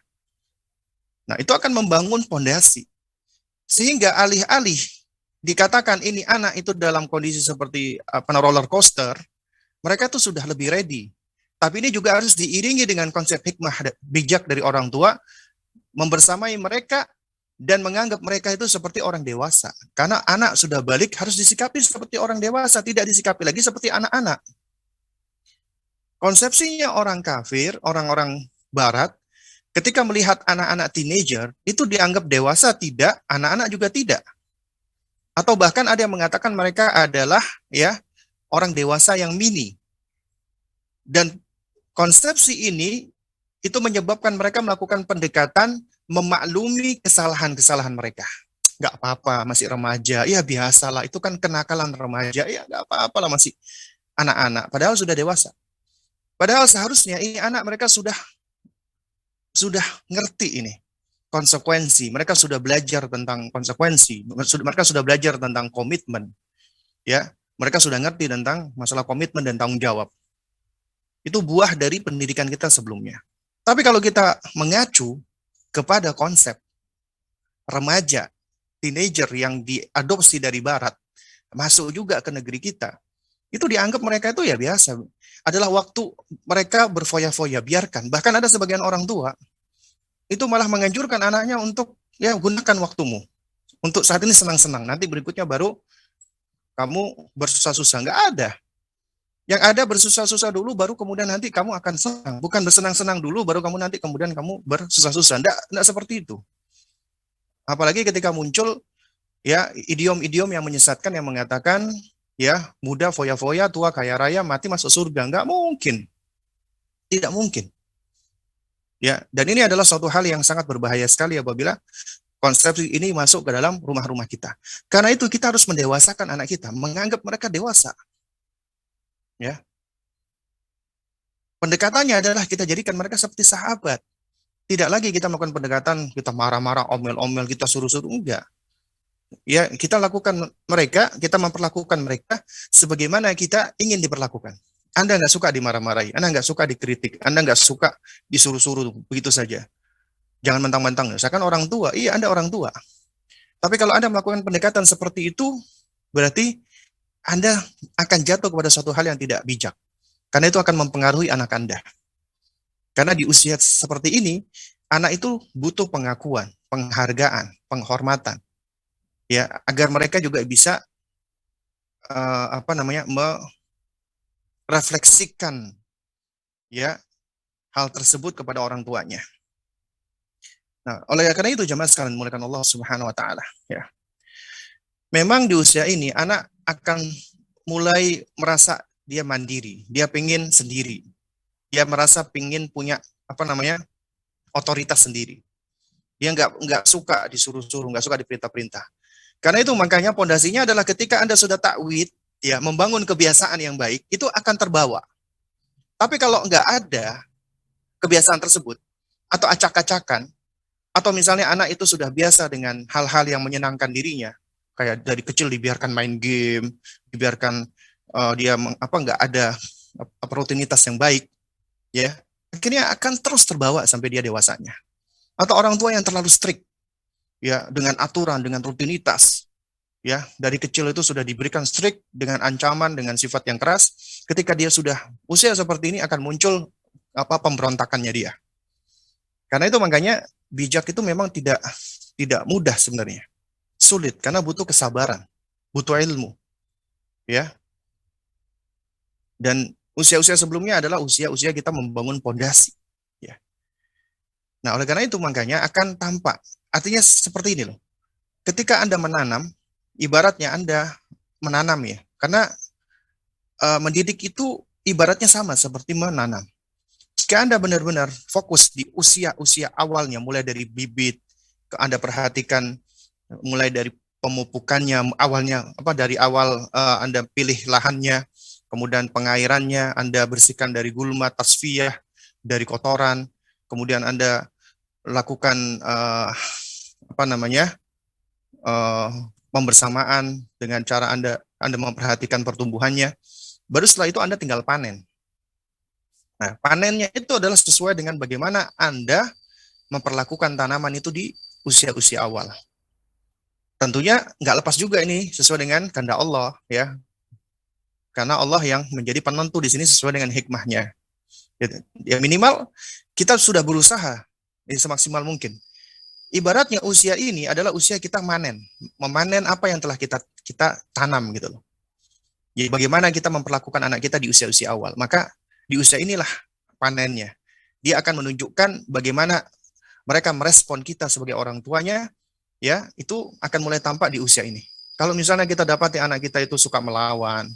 Nah, itu akan membangun pondasi. Sehingga alih-alih dikatakan ini anak itu dalam kondisi seperti roller coaster, mereka itu sudah lebih ready. Tapi ini juga harus diiringi dengan konsep hikmah bijak dari orang tua, membersamai mereka dan menganggap mereka itu seperti orang dewasa. Karena anak sudah balik harus disikapi seperti orang dewasa, tidak disikapi lagi seperti anak-anak. Konsepsinya orang kafir, orang-orang barat, ketika melihat anak-anak teenager, itu dianggap dewasa tidak, anak-anak juga tidak. Atau bahkan ada yang mengatakan mereka adalah ya orang dewasa yang mini. Dan konsepsi ini itu menyebabkan mereka melakukan pendekatan memaklumi kesalahan-kesalahan mereka. Nggak apa-apa, masih remaja. Ya biasalah, itu kan kenakalan remaja. Ya nggak apa-apa lah, masih anak-anak. Padahal sudah dewasa. Padahal seharusnya ini anak mereka sudah ngerti ini konsekuensi. Mereka sudah belajar tentang konsekuensi. Mereka sudah belajar tentang komitmen. Ya, mereka sudah ngerti tentang masalah komitmen dan tanggung jawab. Itu buah dari pendidikan kita sebelumnya. Tapi kalau kita mengacu kepada konsep remaja, teenager yang diadopsi dari barat, masuk juga ke negeri kita, itu dianggap mereka itu ya biasa. Adalah waktu mereka berfoya-foya, biarkan. Bahkan ada sebagian orang tua itu malah menganjurkan anaknya untuk ya gunakan waktumu untuk saat ini senang-senang, nanti berikutnya baru kamu bersusah-susah. Nggak ada. Yang ada bersusah-susah dulu, baru kemudian nanti kamu akan senang. Bukan bersenang-senang dulu, baru kamu nanti kemudian kamu bersusah-susah. Nggak seperti itu. Apalagi ketika muncul ya idiom-idiom yang menyesatkan yang mengatakan ya muda foya-foya, tua kaya raya, mati masuk surga. Nggak mungkin. Tidak mungkin. Ya, dan ini adalah suatu hal yang sangat berbahaya sekali apabila konsep ini masuk ke dalam rumah-rumah kita. Karena itu kita harus mendewasakan anak kita, menganggap mereka dewasa. Ya. Pendekatannya adalah kita jadikan mereka seperti sahabat. Tidak lagi kita melakukan pendekatan, kita marah-marah, omel-omel, kita suruh-suruh, enggak. Ya, kita memperlakukan mereka sebagaimana kita ingin diperlakukan. Anda nggak suka dimarah-marahi, Anda nggak suka dikritik, Anda nggak suka disuruh-suruh begitu saja. Jangan mentang-mentang, misalkan orang tua, iya Anda orang tua. Tapi kalau Anda melakukan pendekatan seperti itu, berarti Anda akan jatuh kepada suatu hal yang tidak bijak. Karena itu akan mempengaruhi anak Anda. Karena di usia seperti ini, anak itu butuh pengakuan, penghargaan, penghormatan, ya, agar mereka juga bisa merefleksikan ya hal tersebut kepada orang tuanya. Nah, oleh karena itu jemaah sekalian dimuliakan Allah Subhanahu wa taala, ya. Memang di usia ini anak akan mulai merasa dia mandiri, dia pengen sendiri. Dia merasa pengen punya otoritas sendiri. Dia nggak suka disuruh-suruh, nggak suka diperintah-perintah. Karena itu makanya pondasinya adalah ketika Anda sudah takwid, ya, membangun kebiasaan yang baik, itu akan terbawa. Tapi kalau nggak ada kebiasaan tersebut, atau acak-acakan, atau misalnya anak itu sudah biasa dengan hal-hal yang menyenangkan dirinya, kayak dari kecil dibiarkan main game, dibiarkan dia nggak ada rutinitas yang baik, ya, akhirnya akan terus terbawa sampai dia dewasanya. Atau orang tua yang terlalu strict, ya, dengan aturan, dengan rutinitas, ya, dari kecil itu sudah diberikan strict dengan ancaman, dengan sifat yang keras. Ketika dia sudah usia seperti ini akan muncul pemberontakannya dia. Karena itu makanya bijak itu memang tidak mudah sebenarnya. Sulit karena butuh kesabaran, butuh ilmu, ya. Dan usia-usia sebelumnya adalah usia-usia kita membangun pondasi, ya. Nah, oleh karena itu makanya akan tampak. Artinya seperti ini loh. Ketika Anda menanam, ibaratnya Anda menanam, ya. Karena mendidik itu ibaratnya sama seperti menanam. Jika Anda benar-benar fokus di usia-usia awalnya, mulai dari bibit, Anda perhatikan mulai dari pemupukannya, awalnya dari awal Anda pilih lahannya, kemudian pengairannya, Anda bersihkan dari gulma, tasfiyah, dari kotoran, kemudian Anda lakukan pembersamaan dengan cara Anda memperhatikan pertumbuhannya. Baru setelah itu Anda tinggal panen. Nah, panennya itu adalah sesuai dengan bagaimana Anda memperlakukan tanaman itu di usia-usia awal. Tentunya nggak lepas juga ini sesuai dengan kehendak Allah, ya. Karena Allah yang menjadi penentu di sini sesuai dengan hikmahnya. Ya minimal kita sudah berusaha semaksimal mungkin. Ibaratnya usia ini adalah usia kita memanen apa yang telah kita tanam gitu loh. Jadi bagaimana kita memperlakukan anak kita di usia-usia awal. Maka di usia inilah panennya. Dia akan menunjukkan bagaimana mereka merespon kita sebagai orang tuanya, ya, itu akan mulai tampak di usia ini. Kalau misalnya kita dapati anak kita itu suka melawan,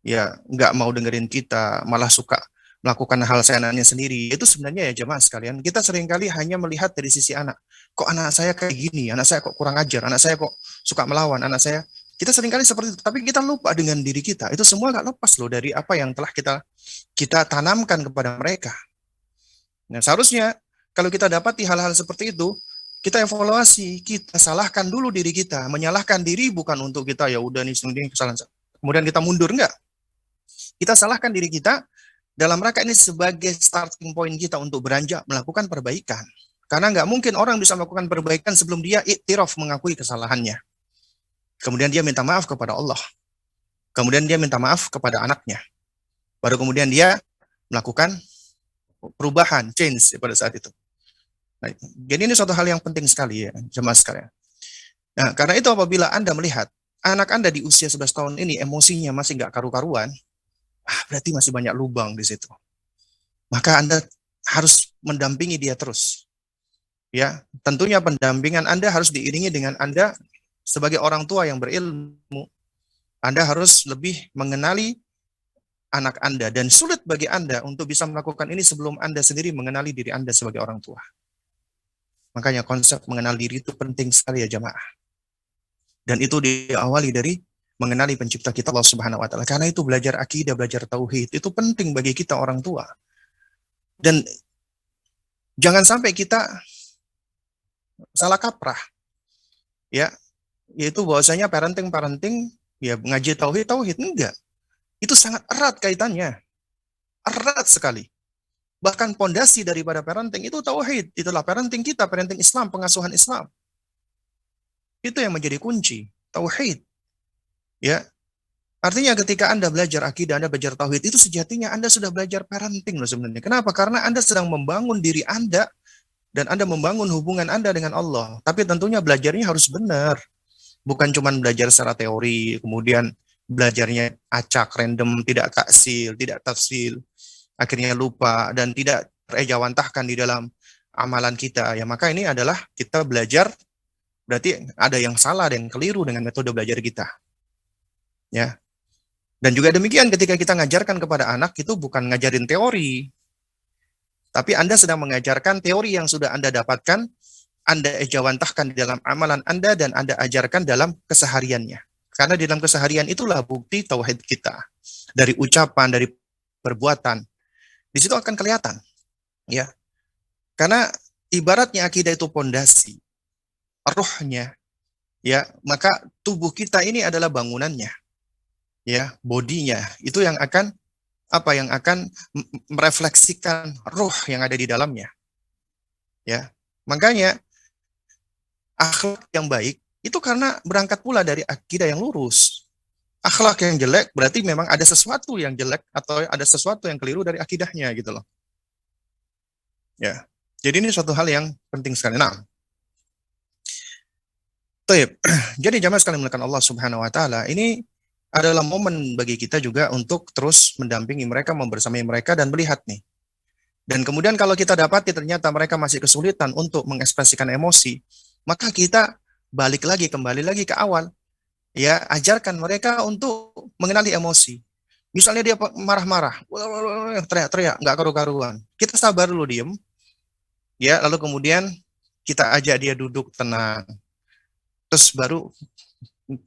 ya, nggak mau dengerin kita, malah suka melakukan hal seenaknya sendiri, itu sebenarnya ya jemaah sekalian, kita seringkali hanya melihat dari sisi anak. Kok anak saya kayak gini, anak saya kok kurang ajar, anak saya kok suka melawan, anak saya. Kita seringkali seperti itu, tapi kita lupa dengan diri kita. Itu semua nggak lepas loh dari apa yang telah kita tanamkan kepada mereka. Nah, seharusnya kalau kita dapati hal-hal seperti itu, kita evaluasi, kita salahkan dulu diri kita. Menyalahkan diri bukan untuk kita, ya udah nih, kesalahan. Kemudian kita mundur, enggak. Kita salahkan diri kita dalam rangka ini sebagai starting point kita untuk beranjak melakukan perbaikan. Karena nggak mungkin orang bisa melakukan perbaikan sebelum dia iktiraf, mengakui kesalahannya. Kemudian dia minta maaf kepada Allah. Kemudian dia minta maaf kepada anaknya. Baru kemudian dia melakukan perubahan, change pada saat itu. Nah, jadi ini suatu hal yang penting sekali, ya, jemaah sekalian. Nah, karena itu apabila Anda melihat anak Anda di usia 11 tahun ini emosinya masih nggak karu-karuan, berarti masih banyak lubang di situ. Maka Anda harus mendampingi dia terus. Ya, tentunya pendampingan Anda harus diiringi dengan Anda sebagai orang tua yang berilmu. Anda harus lebih mengenali anak Anda, dan sulit bagi Anda untuk bisa melakukan ini sebelum Anda sendiri mengenali diri Anda sebagai orang tua. Makanya konsep mengenal diri itu penting sekali ya jamaah. Dan itu diawali dari mengenali pencipta kita Allah Subhanahu wa taala. Karena itu belajar akidah, belajar tauhid itu penting bagi kita orang tua. Dan jangan sampai kita salah kaprah. Ya. yaitu bahwasanya parenting ya ngaji tauhid enggak. Itu sangat erat kaitannya, erat sekali. Bahkan pondasi daripada parenting itu tauhid. Itulah parenting kita, parenting Islam, pengasuhan Islam. Itu yang menjadi kunci, tauhid. Ya, artinya ketika Anda belajar akidah, Anda belajar tauhid, itu sejatinya Anda sudah belajar parenting loh sebenarnya. Kenapa? Karena Anda sedang membangun diri Anda dan Anda membangun hubungan Anda dengan Allah. Tapi tentunya belajarnya harus benar. Bukan cuma belajar secara teori, kemudian belajarnya acak, random, tidak taksil, tidak tafsil, akhirnya lupa dan tidak terejawantahkan di dalam amalan kita. Ya maka ini adalah kita belajar, berarti ada yang salah, ada yang keliru dengan metode belajar kita. Ya. Dan juga demikian ketika kita ngajarkan kepada anak, itu bukan ngajarin teori, tapi Anda sedang mengajarkan teori yang sudah Anda dapatkan, Anda ejawantahkan di dalam amalan Anda dan Anda ajarkan dalam kesehariannya. Karena di dalam keseharian itulah bukti tauhid kita. Dari ucapan, dari perbuatan. Di situ akan kelihatan. Ya. Karena ibaratnya akidah itu pondasi. Ruhnya. Ya, maka tubuh kita ini adalah bangunannya. Ya, bodinya. Itu yang akan merefleksikan ruh yang ada di dalamnya. Ya. Makanya akhlak yang baik itu karena berangkat pula dari akidah yang lurus. Akhlak yang jelek berarti memang ada sesuatu yang jelek atau ada sesuatu yang keliru dari akidahnya gitu loh. Ya. Jadi ini suatu hal yang penting sekali. Nah, taib. Jadi jamaah sekalian melakukan Allah Subhanahu wa taala, ini adalah momen bagi kita juga untuk terus mendampingi mereka, membersamai mereka dan melihat nih. Dan kemudian kalau kita dapati ternyata mereka masih kesulitan untuk mengekspresikan emosi, maka kita kembali lagi ke awal. Ya, ajarkan mereka untuk mengenali emosi. Misalnya dia marah-marah, teriak-teriak, nggak karu-karuan. Kita sabar dulu, diem. Ya, lalu kemudian kita ajak dia duduk tenang. Terus baru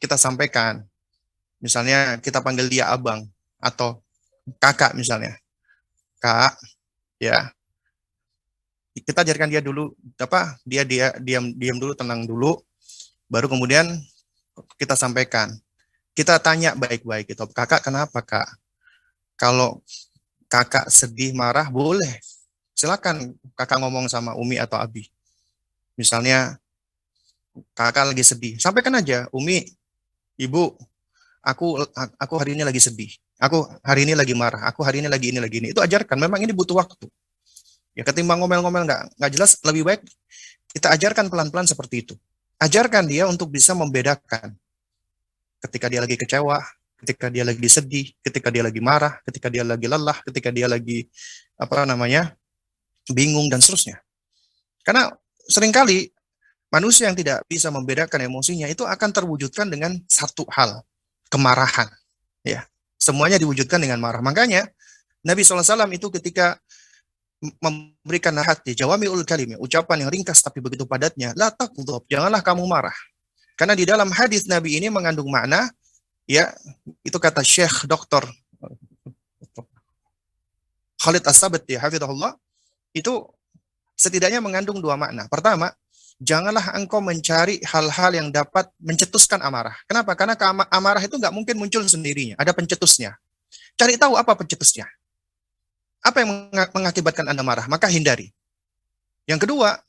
kita sampaikan. Misalnya kita panggil dia abang atau kakak misalnya. Kak, ya. Kita ajarkan dia dulu dia diam dulu, tenang dulu. Baru kemudian kita sampaikan. Kita tanya baik-baik gitu. Kakak kenapa, Kak? Kalau kakak sedih, marah, boleh. Silakan kakak ngomong sama Umi atau Abi. Misalnya kakak lagi sedih. Sampaikan aja, Umi, Ibu, aku hari ini lagi sedih. Aku hari ini lagi marah. Aku hari ini lagi ini. Itu ajarkan. Memang ini butuh waktu. Ya ketimbang ngomel-ngomel nggak jelas, lebih baik kita ajarkan pelan-pelan seperti itu. Ajarkan dia untuk bisa membedakan ketika dia lagi kecewa, ketika dia lagi sedih, ketika dia lagi marah, ketika dia lagi lelah, ketika dia lagi bingung dan seterusnya. Karena seringkali manusia yang tidak bisa membedakan emosinya itu akan terwujudkan dengan satu hal, kemarahan. Ya, semuanya diwujudkan dengan marah. Makanya Nabi SAW itu ketika memberikan nasihat di jawami'ul kalim, ucapan yang ringkas tapi begitu padatnya, la taqdhab, janganlah kamu marah. Karena di dalam hadis Nabi ini mengandung makna, ya, itu kata Syekh Dr. Khalid As-Sabat ya, hafizahullah, itu setidaknya mengandung dua makna. Pertama, janganlah engkau mencari hal-hal yang dapat mencetuskan amarah. Kenapa? Karena amarah itu nggak mungkin muncul sendirinya, ada pencetusnya. Cari tahu apa pencetusnya. Apa yang mengakibatkan Anda marah, maka hindari. Yang kedua,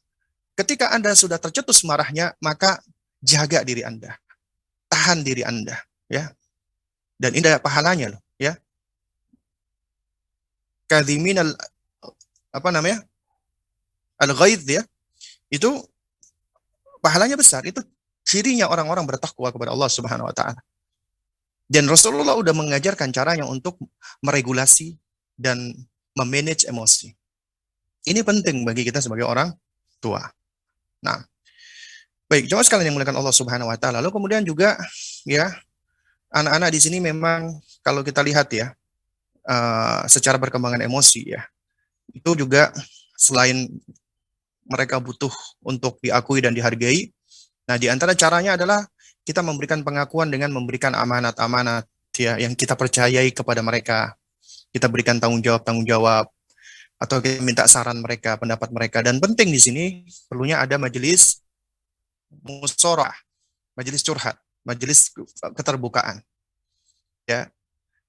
ketika Anda sudah tercetus marahnya, maka jaga diri Anda. Tahan diri Anda, ya. Dan ini ada pahalanya loh, ya. Kadhiminal al-ghaidh, ya. Itu pahalanya besar. Itu cirinya orang-orang bertakwa kepada Allah Subhanahu wa taala. Dan Rasulullah sudah mengajarkan caranya untuk meregulasi dan memanage emosi. Ini penting bagi kita sebagai orang tua. Nah, baik, jemaah sekalian yang dimuliakan Allah Subhanahu wa taala. Lalu kemudian juga ya, anak-anak di sini memang kalau kita lihat ya, secara perkembangan emosi ya, itu juga selain mereka butuh untuk diakui dan dihargai, nah di antara caranya adalah kita memberikan pengakuan dengan memberikan amanat-amanat ya yang kita percayai kepada mereka. Kita berikan tanggung jawab atau kita minta saran mereka, pendapat mereka. Dan penting di sini perlunya ada majelis musyawarah. majelis curhat, majelis keterbukaan. Ya,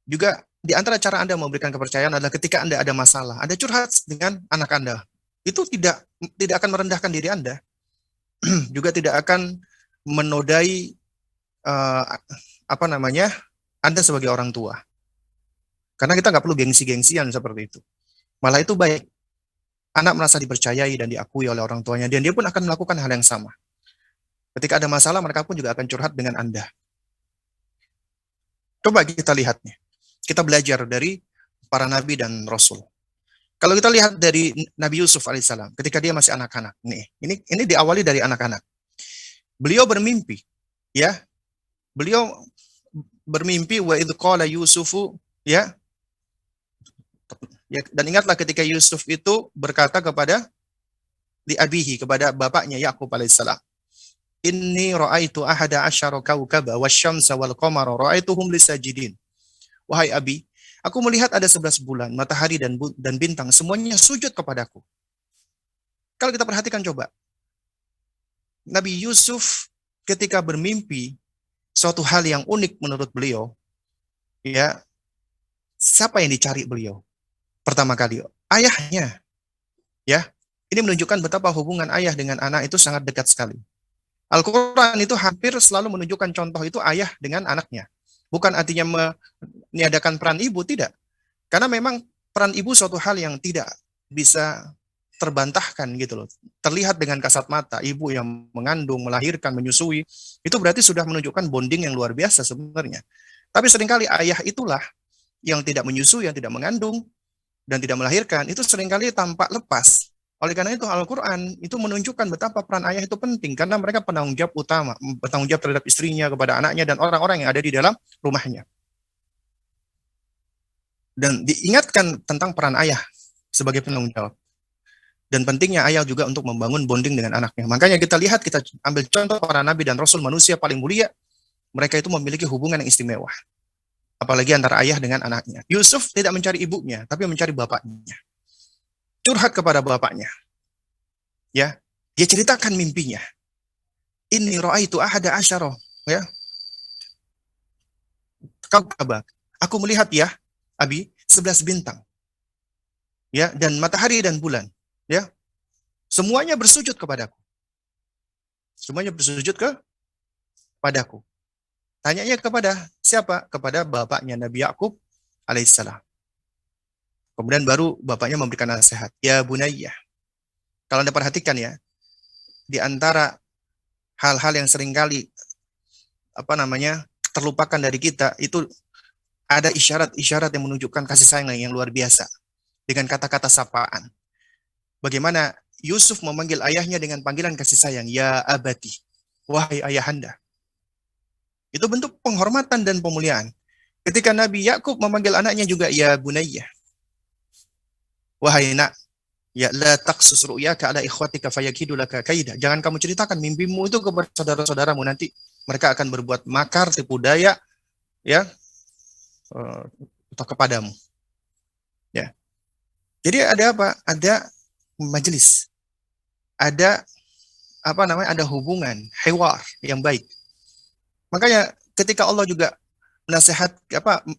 juga di antara cara Anda memberikan kepercayaan adalah ketika Anda ada masalah, Anda curhat dengan anak Anda. Itu tidak akan merendahkan diri Anda, juga tidak akan menodai uh, apa namanya Anda sebagai orang tua. Karena kita nggak perlu gengsi-gengsian seperti itu. Malah itu baik. Anak merasa dipercayai dan diakui oleh orang tuanya, dan dia pun akan melakukan hal yang sama. Ketika ada masalah, mereka pun juga akan curhat dengan Anda. Coba kita lihatnya. Kita belajar dari para nabi dan rasul. Kalau kita lihat dari Nabi Yusuf alaihissalam, ketika dia masih anak-anak, ini diawali dari anak-anak. Beliau bermimpi, ya. Beliau bermimpi wa idh qala Yusufu, ya. Ya, dan ingatlah ketika Yusuf itu berkata kepada li abihi, kepada bapaknya Yakub alaihissalam, inni ra'aitu ahada asyara kaukaba wasyamsa wal qamara ra'aituhum lisajidin. Wahai abi, aku melihat ada 11 bulan, matahari dan bintang semuanya sujud kepadaku. Kalau kita perhatikan coba, Nabi Yusuf ketika bermimpi suatu hal yang unik menurut beliau, ya, siapa yang dicari beliau? Pertama kali, ayahnya. Ya, ini menunjukkan betapa hubungan ayah dengan anak itu sangat dekat sekali. Al-Quran itu hampir selalu menunjukkan contoh itu ayah dengan anaknya. Bukan artinya meniadakan peran ibu, tidak. Karena memang peran ibu suatu hal yang tidak bisa terbantahkan gitu loh. Terlihat dengan kasat mata, ibu yang mengandung, melahirkan, menyusui, itu berarti sudah menunjukkan bonding yang luar biasa sebenarnya. Tapi seringkali ayah itulah yang tidak menyusui, yang tidak mengandung, dan tidak melahirkan, itu seringkali tampak lepas. Oleh karena itu Al-Quran itu menunjukkan betapa peran ayah itu penting, karena mereka penanggung jawab utama, bertanggung jawab terhadap istrinya, kepada anaknya, dan orang-orang yang ada di dalam rumahnya. Dan diingatkan tentang peran ayah sebagai penanggung jawab. Dan pentingnya ayah juga untuk membangun bonding dengan anaknya. Makanya kita lihat, kita ambil contoh para nabi dan rasul manusia paling mulia, mereka itu memiliki hubungan yang istimewa. Apalagi antara ayah dengan anaknya. Yusuf tidak mencari ibunya, tapi mencari bapaknya. Curhat kepada bapaknya. Ya, dia ceritakan mimpinya. Inni ra'aitu ahada asyara, ya. Kaukaba. Aku melihat ya, Abi, 11 bintang. Ya, dan matahari dan bulan, ya. Semuanya bersujud kepadaku. Semuanya bersujud kepadaku. Tanyanya kepada siapa? Kepada bapaknya Nabi Yakub alaihissalam. Kemudian baru bapaknya memberikan nasihat. Ya bunayya. Kalau Anda perhatikan ya, di antara hal-hal yang seringkali terlupakan dari kita, itu ada isyarat-isyarat yang menunjukkan kasih sayang yang luar biasa. Dengan kata-kata sapaan. Bagaimana Yusuf memanggil ayahnya dengan panggilan kasih sayang. Ya abati. Wahai ayahanda. Itu bentuk penghormatan dan pemuliaan. Ketika Nabi Yakub memanggil anaknya juga, ya bunayya. Wahai nak, ya la taqsus ru'yaka ala ikhwatika fayakidu laka kaida. Jangan kamu ceritakan mimpimu itu kepada saudara-saudaramu, nanti mereka akan berbuat makar, tipu daya, ya, atau kepadamu. Ya. Jadi ada apa? Ada majelis. Ada ada hubungan, hiwar yang baik. Makanya ketika Allah juga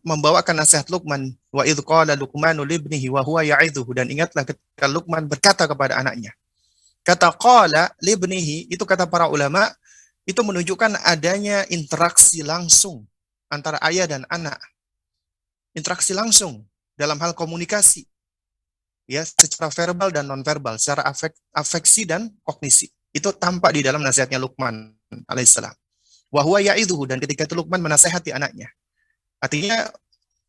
membawakan nasihat Luqman, wa idh qala Luqmanu libnihi wa huwa ya'idhuhu, dan ingatlah ketika Luqman berkata kepada anaknya. Kata qala libnihi itu kata para ulama itu menunjukkan adanya interaksi langsung antara ayah dan anak. Interaksi langsung dalam hal komunikasi. Ya, secara verbal dan nonverbal, secara afeksi dan kognisi. Itu tampak di dalam nasihatnya Luqman alaihissalam. Wa huwa ya'idhuhu, dan ketika itu Luqman menasehati anaknya. Artinya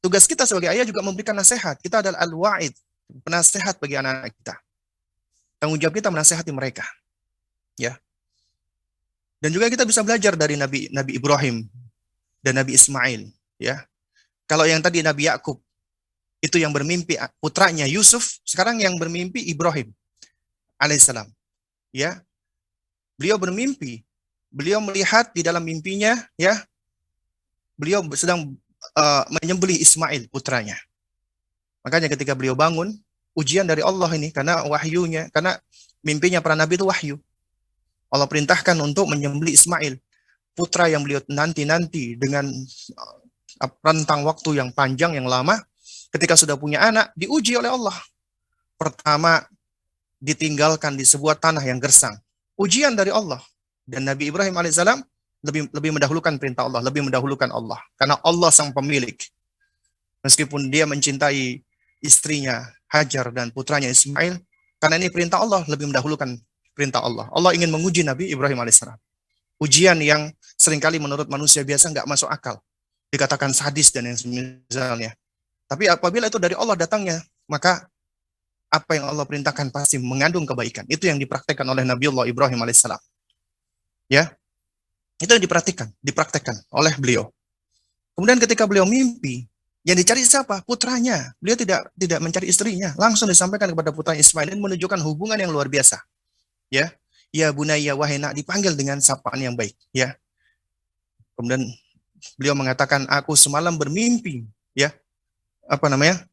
tugas kita sebagai ayah juga memberikan nasihat. Kita adalah al-wa'id, penasehat bagi anak-anak kita. Tanggung jawab kita menasehati mereka. Ya. Dan juga kita bisa belajar dari Nabi Ibrahim dan Nabi Ismail, ya. Kalau yang tadi Nabi Yakub itu yang bermimpi putranya Yusuf, sekarang yang bermimpi Ibrahim alaihissalam. Ya. Beliau bermimpi, beliau melihat di dalam mimpinya, ya, beliau sedang menyembelih Ismail putranya. Makanya ketika beliau bangun, ujian dari Allah ini, karena wahyunya, karena mimpinya para nabi itu wahyu. Allah perintahkan untuk menyembelih Ismail. putra yang beliau nanti-nanti dengan rentang waktu yang panjang, yang lama, ketika sudah punya anak, diuji oleh Allah. Pertama, ditinggalkan di sebuah tanah yang gersang. Ujian dari Allah. Dan Nabi Ibrahim alaihissalam lebih mendahulukan perintah Allah, lebih mendahulukan Allah. Karena Allah sang pemilik. Meskipun dia mencintai istrinya Hajar dan putranya Ismail, karena ini perintah Allah, lebih mendahulukan perintah Allah. Allah ingin menguji Nabi Ibrahim alaihissalam. Ujian yang seringkali menurut manusia biasa nggak masuk akal. Dikatakan sadis dan yang semisalnya. Tapi apabila itu dari Allah datangnya, maka apa yang Allah perintahkan pasti mengandung kebaikan. Itu yang dipraktekkan oleh Nabi Allah Ibrahim alaihissalam. Ya, itu yang dipraktekkan oleh beliau. Kemudian ketika beliau mimpi, yang dicari siapa? Putranya. Beliau tidak mencari istrinya, langsung disampaikan kepada putra Ismail, dan menunjukkan hubungan yang luar biasa. Ya, ya bunayya wahai nak, dipanggil dengan sapaan yang baik. Ya, kemudian beliau mengatakan, aku semalam bermimpi. Ya, apa namanya?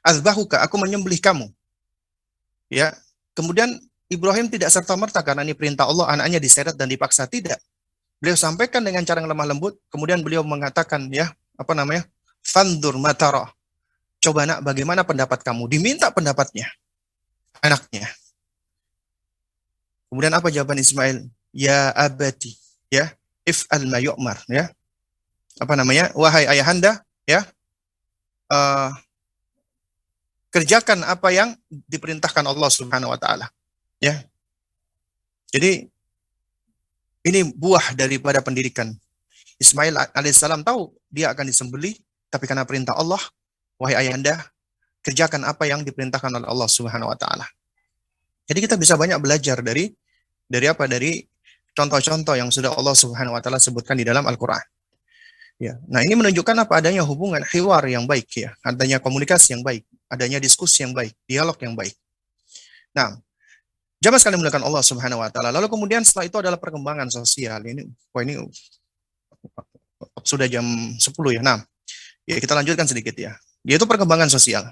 Azbahuka, aku menyembelih kamu. Ya, kemudian Ibrahim tidak serta-merta karena ini perintah Allah, anaknya diseret dan dipaksa, tidak. Beliau sampaikan dengan cara yang lemah lembut, kemudian beliau mengatakan, ya, apa namanya? Fandur matara. Coba nak, bagaimana pendapat kamu? Diminta pendapatnya anaknya. Kemudian apa jawaban Ismail? Ya abati, ya, if'al ma yu'mar, ya. Apa namanya? Wahai ayahanda, ya, kerjakan apa yang diperintahkan Allah Subhanahu wa taala. Ya. Jadi ini buah daripada pendidikan. Ismail alaihissalam tahu dia akan disembelih, tapi karena perintah Allah, wahai ayahanda, kerjakan apa yang diperintahkan oleh Allah Subhanahu wa taala. Jadi kita bisa banyak belajar dari apa? Dari contoh-contoh yang sudah Allah Subhanahu wa taala sebutkan di dalam Al-Qur'an. Ya. Nah, ini menunjukkan apa? Adanya hubungan hiwar yang baik, ya, adanya komunikasi yang baik, adanya diskusi yang baik, dialog yang baik. Nah, jamaah sekalian mulakan Allah Subhanahu wa taala. Lalu kemudian setelah itu adalah perkembangan sosial. Ini sudah jam 10 ya. Nah, ya kita lanjutkan sedikit ya. Yaitu perkembangan sosial.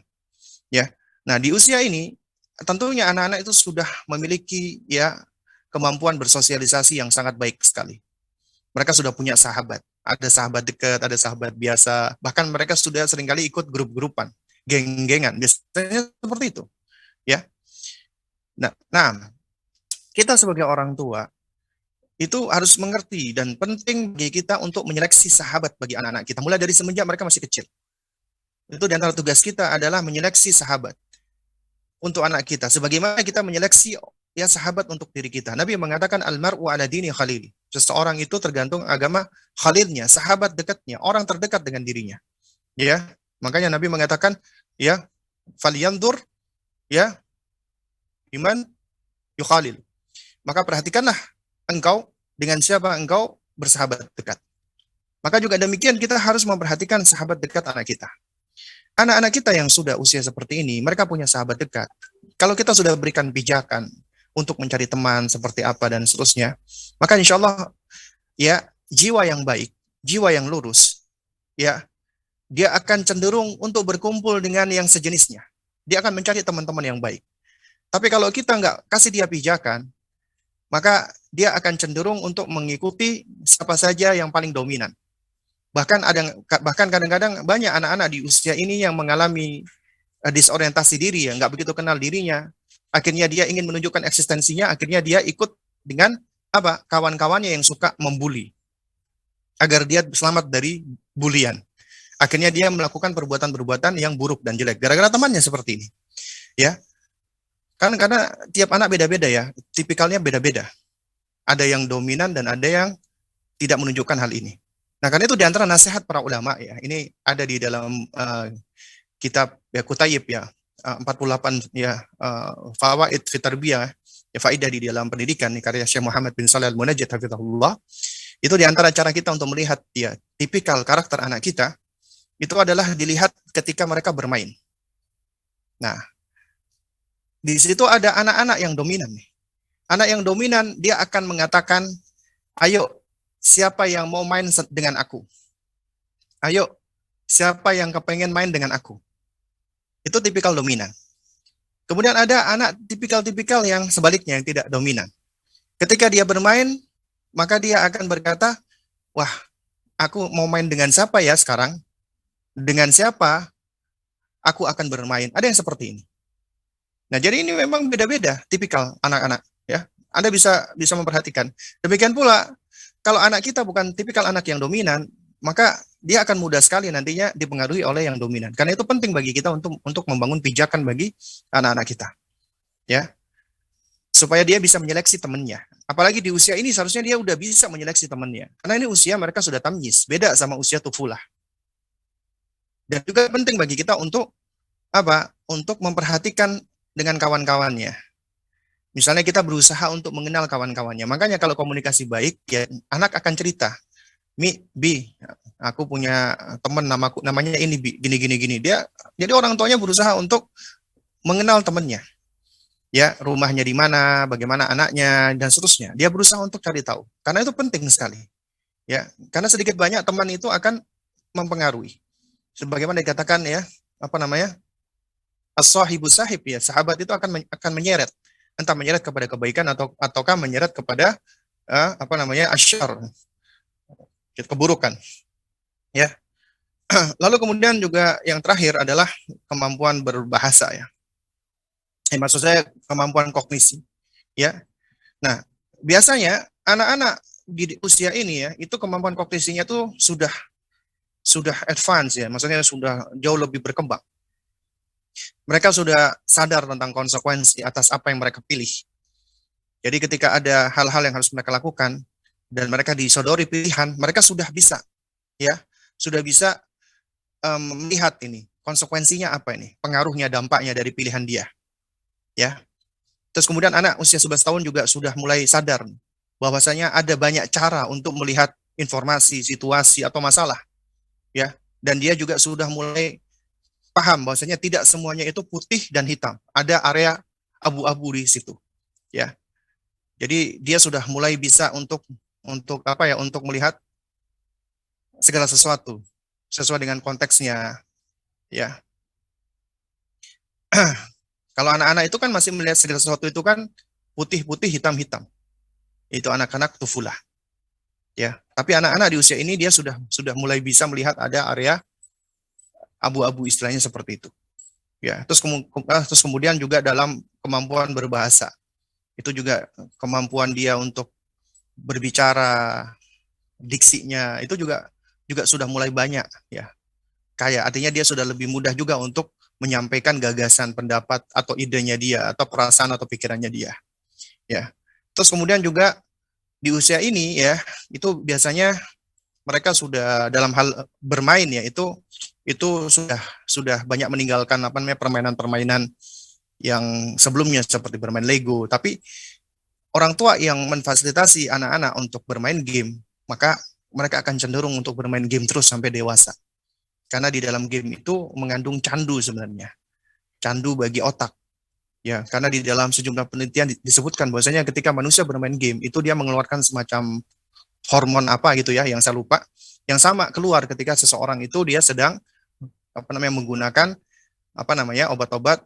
Ya. Nah, di usia ini tentunya anak-anak itu sudah memiliki ya kemampuan bersosialisasi yang sangat baik sekali. Mereka sudah punya sahabat. Ada sahabat dekat, ada sahabat biasa. Bahkan mereka sudah seringkali ikut grup-grupan, geng-gengan. Biasanya seperti itu. Ya. Nah, kita sebagai orang tua itu harus mengerti dan penting bagi kita untuk menyeleksi sahabat bagi anak-anak kita. Mulai dari semenjak mereka masih kecil. Itu di antara tugas kita adalah menyeleksi sahabat untuk anak kita. Sebagaimana kita menyeleksi ya sahabat untuk diri kita. Nabi mengatakan almar'u ala dini khalili. Seseorang itu tergantung agama khalilnya, sahabat dekatnya, orang terdekat dengan dirinya. Ya, makanya Nabi mengatakan ya falyandur ya iman yukhalil. Maka perhatikanlah engkau dengan siapa engkau bersahabat dekat. Maka juga demikian kita harus memperhatikan sahabat dekat anak kita. Anak-anak kita yang sudah usia seperti ini, mereka punya sahabat dekat. Kalau kita sudah berikan pijakan untuk mencari teman seperti apa dan seterusnya, maka insya Allah ya jiwa yang baik, jiwa yang lurus, ya dia akan cenderung untuk berkumpul dengan yang sejenisnya. Dia akan mencari teman-teman yang baik. Tapi kalau kita nggak kasih dia pijakan, maka dia akan cenderung untuk mengikuti siapa saja yang paling dominan. Bahkan kadang-kadang banyak anak-anak di usia ini yang mengalami disorientasi diri, ya, nggak begitu kenal dirinya. Akhirnya dia ingin menunjukkan eksistensinya, akhirnya dia ikut dengan apa? Kawan-kawannya yang suka membuli agar dia selamat dari bulian. Akhirnya dia melakukan perbuatan-perbuatan yang buruk dan jelek gara-gara temannya seperti ini. Ya. Karena tiap anak beda-beda ya, tipikalnya beda-beda. Ada yang dominan dan ada yang tidak menunjukkan hal ini. Nah, karena itu di antara nasihat para ulama ya, ini ada di dalam kitab ya Kutayib ya, 48 ya Fawaid fi Tarbiyah, ya faidah di dalam pendidikan nih karya Syekh Muhammad bin Shalih Al-Munajjid hafizahullah. Itu di antara cara kita untuk melihat ya tipikal karakter anak kita itu adalah dilihat ketika mereka bermain. Nah, di situ ada anak-anak yang dominan nih. Anak yang dominan dia akan mengatakan, "Ayo, siapa yang mau main dengan aku? Ayo, siapa yang kepengen main dengan aku?" Itu tipikal dominan. Kemudian ada anak tipikal-tipikal yang sebaliknya, yang tidak dominan. Ketika dia bermain, maka dia akan berkata, wah, aku mau main dengan siapa ya sekarang? Dengan siapa aku akan bermain? Ada yang seperti ini. Nah, jadi ini memang beda-beda tipikal anak-anak, ya. Anda bisa bisa memperhatikan. Demikian pula kalau anak kita bukan tipikal anak yang dominan, maka dia akan mudah sekali nantinya dipengaruhi oleh yang dominan. Karena itu penting bagi kita untuk membangun pijakan bagi anak-anak kita, ya, supaya dia bisa menyeleksi temannya. Apalagi di usia ini seharusnya dia udah bisa menyeleksi temannya. Karena ini usia mereka sudah tamyiz, beda sama usia tufulah. Dan juga penting bagi kita untuk apa? Untuk memperhatikan dengan kawan-kawannya. Misalnya kita berusaha untuk mengenal kawan-kawannya. Makanya kalau komunikasi baik, ya anak akan cerita, Bi, aku punya teman namanya ini Bi, gini gini gini. Jadi orang tuanya berusaha untuk mengenal temannya. Ya, rumahnya di mana, bagaimana anaknya dan seterusnya. Dia berusaha untuk cari tahu. Karena itu penting sekali. Ya, karena sedikit banyak teman itu akan mempengaruhi. Sebagaimana dikatakan ya, apa namanya? As-sahibu sahib ya, sahabat itu akan menyeret, entah menyeret kepada kebaikan ataukah menyeret kepada apa namanya? Asyar, keburukan, ya. Lalu kemudian juga yang terakhir adalah kemampuan berbahasa ya. Maksud saya kemampuan kognisi, ya. Nah, biasanya anak-anak di usia ini ya, itu kemampuan kognisinya tuh sudah advance ya, maksudnya sudah jauh lebih berkembang. Mereka sudah sadar tentang konsekuensi atas apa yang mereka pilih. Jadi ketika ada hal-hal yang harus mereka lakukan dan mereka disodori pilihan, mereka sudah bisa ya, sudah bisa melihat ini konsekuensinya apa ini, pengaruhnya, dampaknya dari pilihan dia, ya. Terus kemudian anak usia 11 tahun juga sudah mulai sadar bahwasanya ada banyak cara untuk melihat informasi, situasi atau masalah, ya. Dan dia juga sudah mulai paham bahwasanya tidak semuanya itu putih dan hitam. Ada area abu-abu di situ, ya. Jadi dia sudah mulai bisa untuk apa ya? Untuk melihat segala sesuatu sesuai dengan konteksnya, ya. Kalau anak-anak itu kan masih melihat segala sesuatu itu kan putih-putih, hitam-hitam. Itu anak-anak tufulah, ya. Tapi anak-anak di usia ini dia sudah mulai bisa melihat ada area abu-abu istilahnya seperti itu. Ya, terus kemudian juga dalam kemampuan berbahasa. Itu juga kemampuan dia untuk berbicara, diksinya itu juga juga sudah mulai banyak ya. Kayak artinya dia sudah lebih mudah juga untuk menyampaikan gagasan, pendapat atau idenya dia atau perasaan atau pikirannya dia. Ya. Terus kemudian juga di usia ini ya, itu biasanya mereka sudah dalam hal bermain ya, itu sudah banyak meninggalkan apa namanya permainan-permainan yang sebelumnya seperti bermain Lego. Tapi orang tua yang memfasilitasi anak-anak untuk bermain game, maka mereka akan cenderung untuk bermain game terus sampai dewasa. Karena di dalam game itu mengandung candu sebenarnya. Candu bagi otak. Ya, karena di dalam sejumlah penelitian disebutkan bahwasanya ketika manusia bermain game itu dia mengeluarkan semacam hormon apa gitu ya yang saya lupa. Yang sama keluar ketika seseorang itu dia sedang apa namanya menggunakan apa namanya obat-obat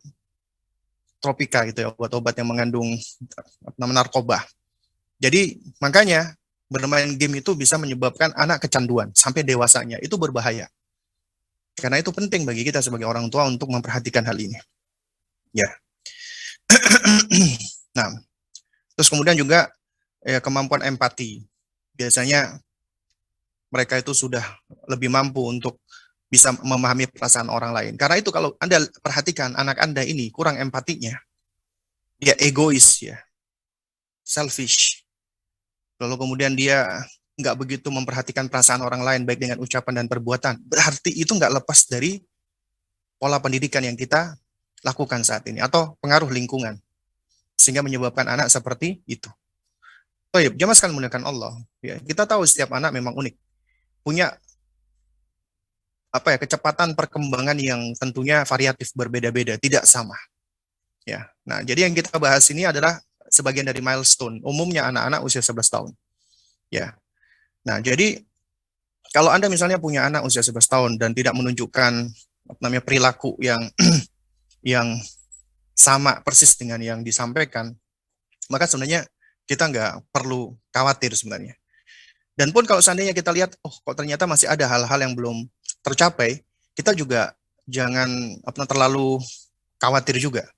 tropika gitu ya, obat-obat yang mengandung narkoba. Jadi makanya bermain game itu bisa menyebabkan anak kecanduan sampai dewasanya. Itu berbahaya. Karena itu penting bagi kita sebagai orang tua untuk memperhatikan hal ini. Ya. Nah, terus kemudian juga ya, kemampuan empati. Biasanya mereka itu sudah lebih mampu untuk bisa memahami perasaan orang lain. Karena itu kalau Anda perhatikan anak Anda ini kurang empatinya, dia egois ya, selfish. Lalu kemudian dia nggak begitu memperhatikan perasaan orang lain baik dengan ucapan dan perbuatan. Berarti itu nggak lepas dari pola pendidikan yang kita lakukan saat ini atau pengaruh lingkungan sehingga menyebabkan anak seperti itu. Oh iya, jamaah sekalian menggunakan Allah. Ya, kita tahu setiap anak memang unik, punya apa ya kecepatan perkembangan yang tentunya variatif berbeda-beda, tidak sama. Ya, nah jadi yang kita bahas ini adalah sebagian dari milestone umumnya anak-anak usia 11 tahun. Ya, nah jadi kalau Anda misalnya punya anak usia 11 tahun dan tidak menunjukkan namanya perilaku yang yang sama persis dengan yang disampaikan, maka sebenarnya kita nggak perlu khawatir sebenarnya. Dan pun kalau seandainya kita lihat, oh kok ternyata masih ada hal-hal yang belum tercapai, kita juga jangan terlalu khawatir juga.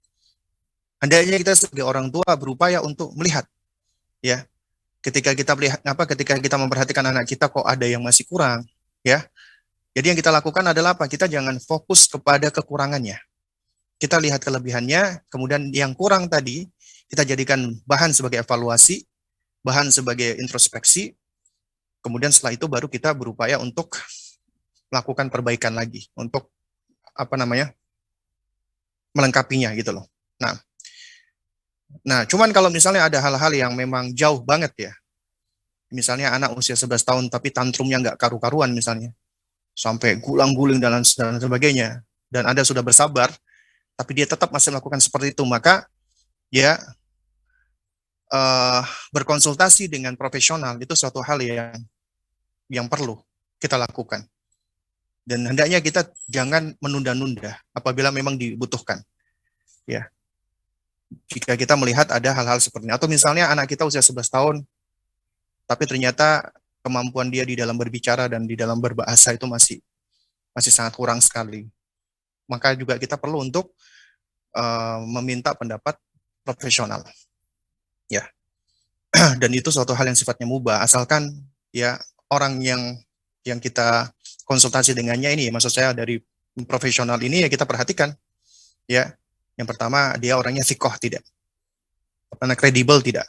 Hendaknya kita sebagai orang tua berupaya untuk melihat, ya, ketika kita memperhatikan anak kita kok ada yang masih kurang, ya. Jadi yang kita lakukan adalah apa? Kita jangan fokus kepada kekurangannya. Kita lihat kelebihannya, kemudian yang kurang tadi kita jadikan bahan sebagai evaluasi, bahan sebagai introspeksi. Kemudian setelah itu baru kita berupaya untuk melakukan perbaikan lagi, untuk melengkapinya gitu loh. Nah, cuman kalau misalnya ada hal-hal yang memang jauh banget ya, misalnya anak usia 11 tahun tapi tantrumnya nggak karu-karuan misalnya, sampai gulang-guling dan sebagainya, dan Anda sudah bersabar, tapi dia tetap masih melakukan seperti itu, maka ya berkonsultasi dengan profesional itu suatu hal yang perlu kita lakukan. Dan hendaknya kita jangan menunda-nunda apabila memang dibutuhkan. Ya. Jika kita melihat ada hal-hal seperti ini, atau misalnya anak kita usia 11 tahun, tapi ternyata kemampuan dia di dalam berbicara dan di dalam berbahasa itu masih sangat kurang sekali. Maka juga kita perlu untuk meminta pendapat profesional. Ya. Dan itu suatu hal yang sifatnya mubah, asalkan ya orang yang kita konsultasi dengannya ini, maksud saya dari profesional ini, ya kita perhatikan, ya. Yang pertama, dia orangnya sikoh tidak, karena kredibel tidak.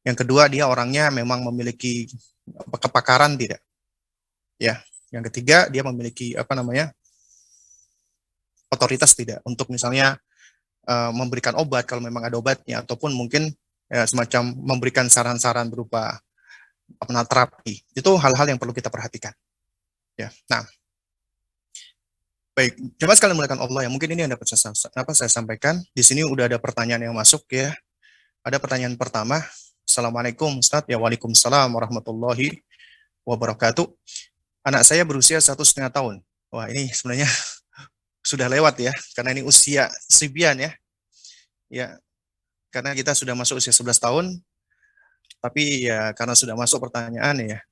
Yang kedua, dia orangnya memang memiliki kepakaran tidak, ya. Yang ketiga, dia memiliki otoritas tidak untuk misalnya memberikan obat kalau memang ada obatnya, ataupun mungkin ya, semacam memberikan saran-saran berupa terapi. Itu hal-hal yang perlu kita perhatikan. Ya, nah, baik, coba sekali mulakan Allah ya. Mungkin ini yang dapat saya sampaikan. Di sini udah ada pertanyaan yang masuk ya. Ada pertanyaan pertama. Assalamualaikum Ustaz. Ya, waalaikumsalam warahmatullahi wabarakatuh. Anak saya berusia 1,5 tahun. Wah, ini sebenarnya sudah lewat ya, karena ini usia sibyan ya. Ya, karena kita sudah masuk usia 11 tahun. Tapi ya karena sudah masuk pertanyaan ya.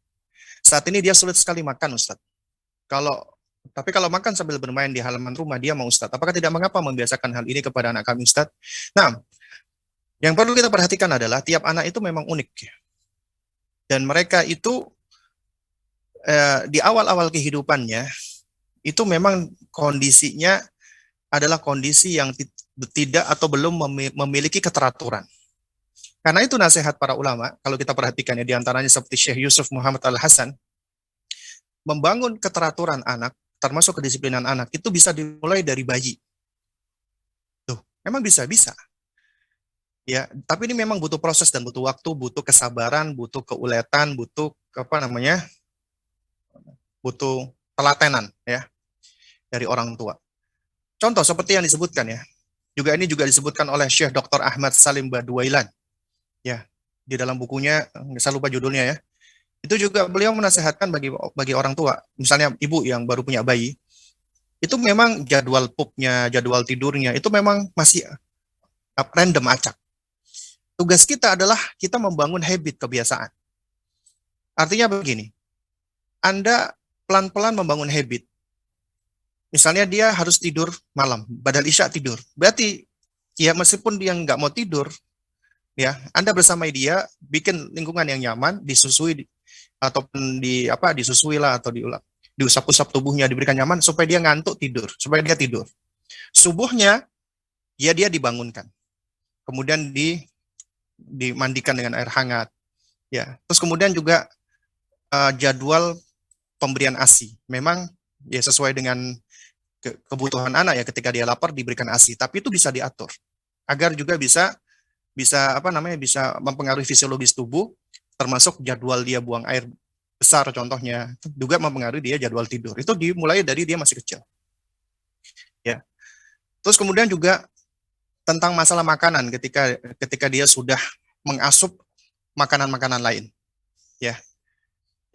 Saat ini dia sulit sekali makan, Ustaz. Tapi kalau makan sambil bermain di halaman rumah, dia mau, Ustaz. Apakah tidak mengapa membiasakan hal ini kepada anak kami, Ustaz? Nah, yang perlu kita perhatikan adalah tiap anak itu memang unik. Dan mereka itu di awal-awal kehidupannya, itu memang kondisinya adalah kondisi yang tidak atau belum memiliki keteraturan. Karena itu nasihat para ulama, kalau kita perhatikan ya, diantaranya seperti Syekh Yusuf Muhammad Al-Hasan, membangun keteraturan anak, termasuk kedisiplinan anak, itu bisa dimulai dari bayi. Tuh, memang bisa. Ya, tapi ini memang butuh proses dan butuh waktu, butuh kesabaran, butuh keuletan, butuh butuh telatenan ya dari orang tua. Contoh seperti yang disebutkan ya. Ini juga disebutkan oleh Syekh Dr. Ahmad Salim Baduailan. Ya, di dalam bukunya, saya lupa judulnya ya. Itu juga beliau menasehatkan bagi orang tua, misalnya ibu yang baru punya bayi, itu memang jadwal pupnya, jadwal tidurnya, itu memang masih random, acak. Tugas kita adalah kita membangun habit, kebiasaan. Artinya begini, Anda pelan-pelan membangun habit. Misalnya dia harus tidur malam, badal isya tidur. Berarti, ya meskipun dia nggak mau tidur, ya Anda bersama dia bikin lingkungan yang nyaman, disusui ataupun disusui lah, atau diusap-usap tubuhnya, diberikan nyaman supaya dia ngantuk tidur, supaya dia tidur. Subuhnya ya dia dibangunkan, kemudian dimandikan dengan air hangat, ya. Terus kemudian juga jadwal pemberian ASI, memang ya sesuai dengan kebutuhan anak ya, ketika dia lapar diberikan ASI, tapi itu bisa diatur agar juga bisa mempengaruhi fisiologis tubuh, termasuk jadwal dia buang air besar contohnya, juga mempengaruhi dia jadwal tidur. Itu dimulai dari dia masih kecil. Ya. Terus kemudian juga tentang masalah makanan, ketika dia sudah mengasup makanan-makanan lain. Ya.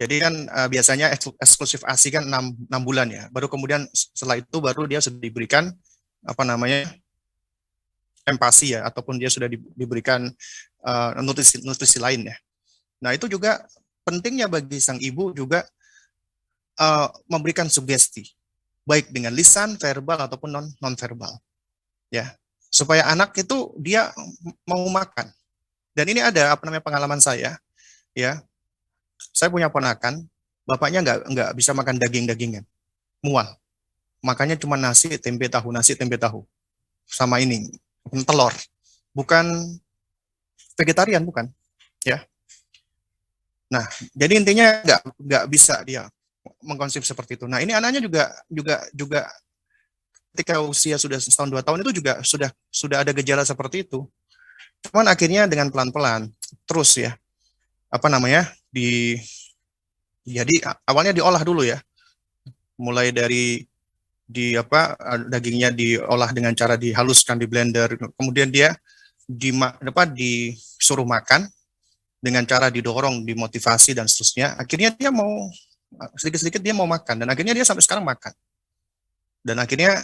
Jadi kan biasanya eksklusif ASI kan 6 bulan ya. Baru kemudian setelah itu baru dia sudah diberikan empasi ya, ataupun dia sudah diberikan nutrisi lain ya. Nah, itu juga pentingnya bagi sang ibu juga memberikan sugesti, baik dengan lisan, verbal ataupun non verbal, ya, supaya anak itu dia mau makan. Dan ini ada apa namanya pengalaman saya, ya, saya punya ponakan, bapaknya nggak bisa makan daging-dagingan, mual, makanya cuma nasi tempe tahu, sama ini telur, bukan vegetarian, bukan, ya. Nah, jadi intinya nggak bisa dia mengkonsumsi seperti itu. Nah, ini anaknya juga juga juga ketika usia sudah setahun 2 tahun itu juga sudah ada gejala seperti itu. Cuman akhirnya dengan pelan-pelan terus ya, apa namanya, jadi awalnya diolah dulu ya, mulai dari dagingnya diolah dengan cara dihaluskan di blender, kemudian dia disuruh makan dengan cara didorong, dimotivasi dan seterusnya. Akhirnya dia mau sedikit-sedikit dia mau makan, dan akhirnya dia sampai sekarang makan. Dan akhirnya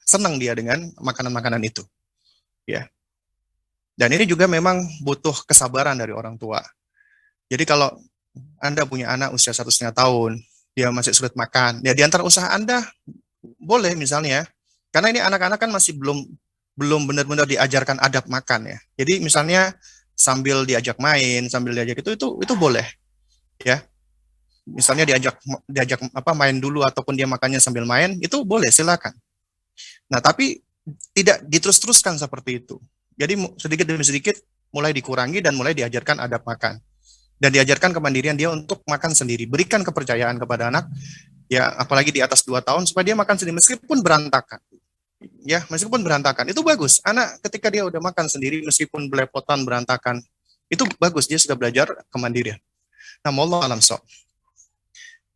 senang dia dengan makanan-makanan itu, ya. Dan ini juga memang butuh kesabaran dari orang tua. Jadi kalau Anda punya anak usia 1,5 tahun, dia masih sulit makan, ya di antara usaha Anda boleh misalnya, karena ini anak-anak kan masih belum benar-benar diajarkan adab makan ya. Jadi misalnya sambil diajak main, sambil diajak itu boleh, ya. Misalnya diajak main dulu ataupun dia makannya sambil main, itu boleh, silakan. Nah, tapi tidak diterus-teruskan seperti itu. Jadi sedikit demi sedikit mulai dikurangi dan mulai diajarkan adab makan. Dan diajarkan kemandirian dia untuk makan sendiri. Berikan kepercayaan kepada anak, ya apalagi di atas 2 tahun, supaya dia makan sendiri meskipun berantakan. Ya, meskipun berantakan, itu bagus. Anak ketika dia udah makan sendiri, meskipun belepotan, berantakan, itu bagus, dia sudah belajar kemandirian. Nah, wallahu alam shawab.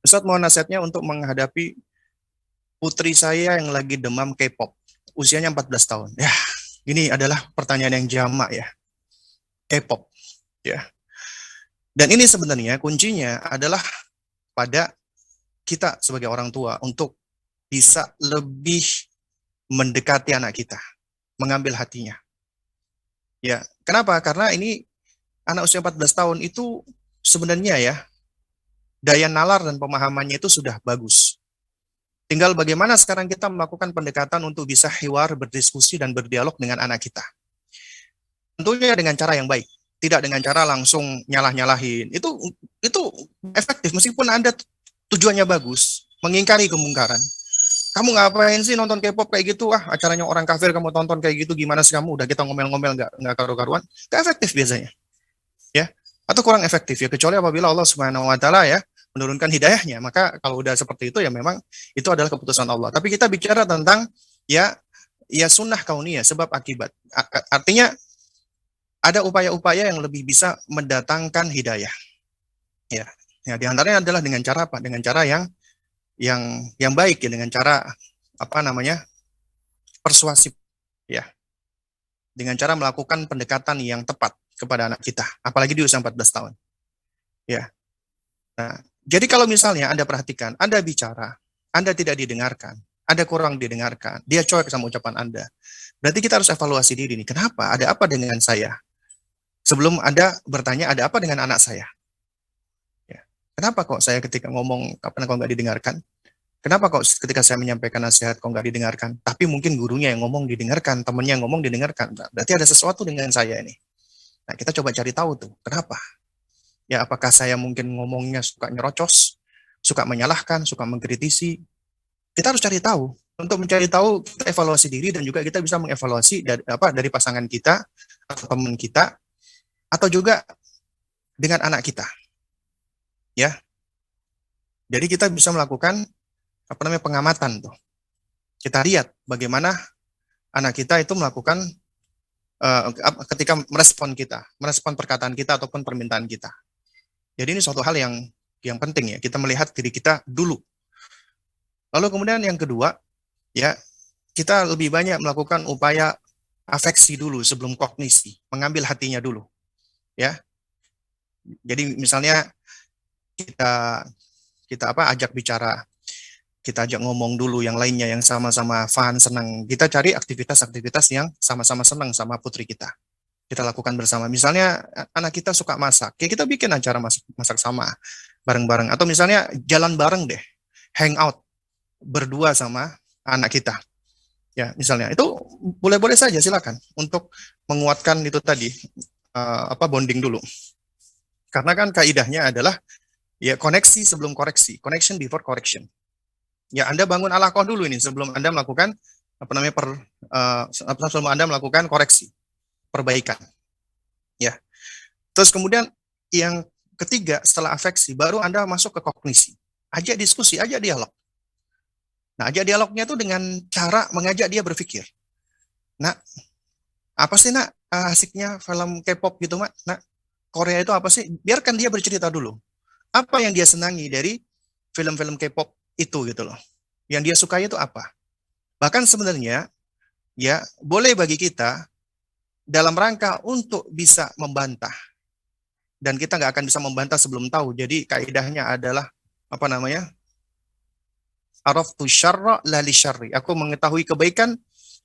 Ustaz mau nasihatnya untuk menghadapi putri saya yang lagi demam K-pop, usianya 14 tahun. Ya, ini adalah pertanyaan yang jamak ya. K-pop, ya. Dan ini sebenarnya kuncinya adalah pada kita sebagai orang tua untuk bisa lebih mendekati anak kita, mengambil hatinya. Ya, kenapa? Karena ini anak usia 14 tahun itu sebenarnya ya, daya nalar dan pemahamannya itu sudah bagus. Tinggal bagaimana sekarang kita melakukan pendekatan untuk bisa hiwar, berdiskusi, dan berdialog dengan anak kita. Tentunya dengan cara yang baik, tidak dengan cara langsung nyalah-nyalahin. Itu efektif, meskipun Anda tujuannya bagus, mengingkari kemungkaran. Kamu ngapain sih nonton K-pop kayak gitu? Ah, acaranya orang kafir kamu tonton kayak gitu, gimana sih kamu? Udah kita ngomel-ngomel nggak karu-karuan. Nggak efektif biasanya, ya. Atau kurang efektif ya, kecuali apabila Allah Subhanahu wa taala ya menurunkan hidayahnya. Maka kalau udah seperti itu ya memang itu adalah keputusan Allah. Tapi kita bicara tentang ya sunnah kauniyah, sebab akibat. Artinya ada upaya-upaya yang lebih bisa mendatangkan hidayah. Ya. Ya, di antaranya adalah dengan cara apa? Dengan cara yang baik ya, dengan cara apa namanya? Persuasif ya. Dengan cara melakukan pendekatan yang tepat kepada anak kita, apalagi di usia 14 tahun. Ya. Nah, jadi kalau misalnya Anda perhatikan, Anda bicara, Anda tidak didengarkan, Anda kurang didengarkan, dia cuek sama ucapan Anda. Berarti kita harus evaluasi diri nih, kenapa? Ada apa dengan saya? Sebelum Anda bertanya, ada apa dengan anak saya? Ya. Kenapa kok saya ketika ngomong, kok nggak didengarkan? Kenapa kok ketika saya menyampaikan nasihat kok nggak didengarkan? Tapi mungkin gurunya yang ngomong didengarkan, temennya yang ngomong didengarkan. Berarti ada sesuatu dengan saya ini. Nah, kita coba cari tahu tuh, kenapa? Ya, apakah saya mungkin ngomongnya suka nyerocos, suka menyalahkan, suka mengkritisi? Kita harus cari tahu. Untuk mencari tahu, kita evaluasi diri dan juga kita bisa mengevaluasi dari pasangan kita atau teman kita atau juga dengan anak kita. Ya. Jadi kita bisa melakukan pengamatan tuh. Kita lihat bagaimana anak kita itu melakukan ketika merespon perkataan kita ataupun permintaan kita. Jadi ini suatu hal yang penting ya, kita melihat diri kita dulu. Lalu kemudian yang kedua, ya, kita lebih banyak melakukan upaya afeksi dulu sebelum kognisi, mengambil hatinya dulu. Ya. Jadi misalnya kita ajak bicara, kita ajak ngomong dulu yang lainnya yang sama-sama fun, senang. Kita cari aktivitas-aktivitas yang sama-sama senang sama putri kita. kita lakukan bersama. Misalnya anak kita suka masak, ya kita bikin acara masak, masak sama bareng-bareng. Atau misalnya jalan bareng deh, hangout berdua sama anak kita. Ya, misalnya itu boleh-boleh saja, silakan untuk menguatkan itu tadi bonding dulu. Karena kan kaidahnya adalah ya koneksi sebelum koreksi, connection before correction. Ya, Anda bangun alaqah dulu ini sebelum Anda melakukan sebelum Anda melakukan koreksi, perbaikan. Ya. Terus kemudian yang ketiga setelah afeksi baru Anda masuk ke kognisi. Ajak diskusi, ajak dialog. Nah, ajak dialognya itu dengan cara mengajak dia berpikir. Nah, apa sih nak asiknya film K-pop gitu, Mak? Nah, Korea itu apa sih? Biarkan dia bercerita dulu. Apa yang dia senangi dari film-film K-pop itu gitu loh. Yang dia sukai itu apa? Bahkan sebenarnya ya boleh bagi kita dalam rangka untuk bisa membantah. Dan kita nggak akan bisa membantah sebelum tahu. Jadi kaidahnya adalah apa namanya? Araftu syarra la li syarri. Aku mengetahui kebaikan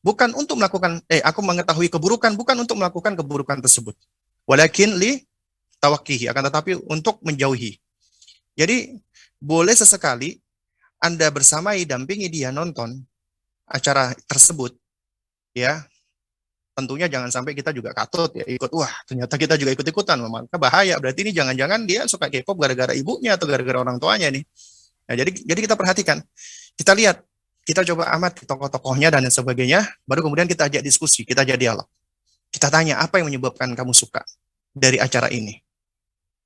bukan untuk melakukan aku mengetahui keburukan bukan untuk melakukan keburukan tersebut. Walakin li tawakkihi, akan tetapi untuk menjauhi. Jadi boleh sesekali Anda bersamai dampingi dia nonton acara tersebut ya. Tentunya jangan sampai kita juga katut ya ikut, wah ternyata kita juga ikut-ikutan, maka bahaya, berarti ini jangan-jangan dia suka K-pop gara-gara ibunya atau gara-gara orang tuanya nih. Nah, jadi kita perhatikan, kita lihat, kita coba amati tokoh-tokohnya dan sebagainya, baru kemudian kita ajak diskusi, kita ajak dialog. Kita tanya, apa yang menyebabkan kamu suka dari acara ini?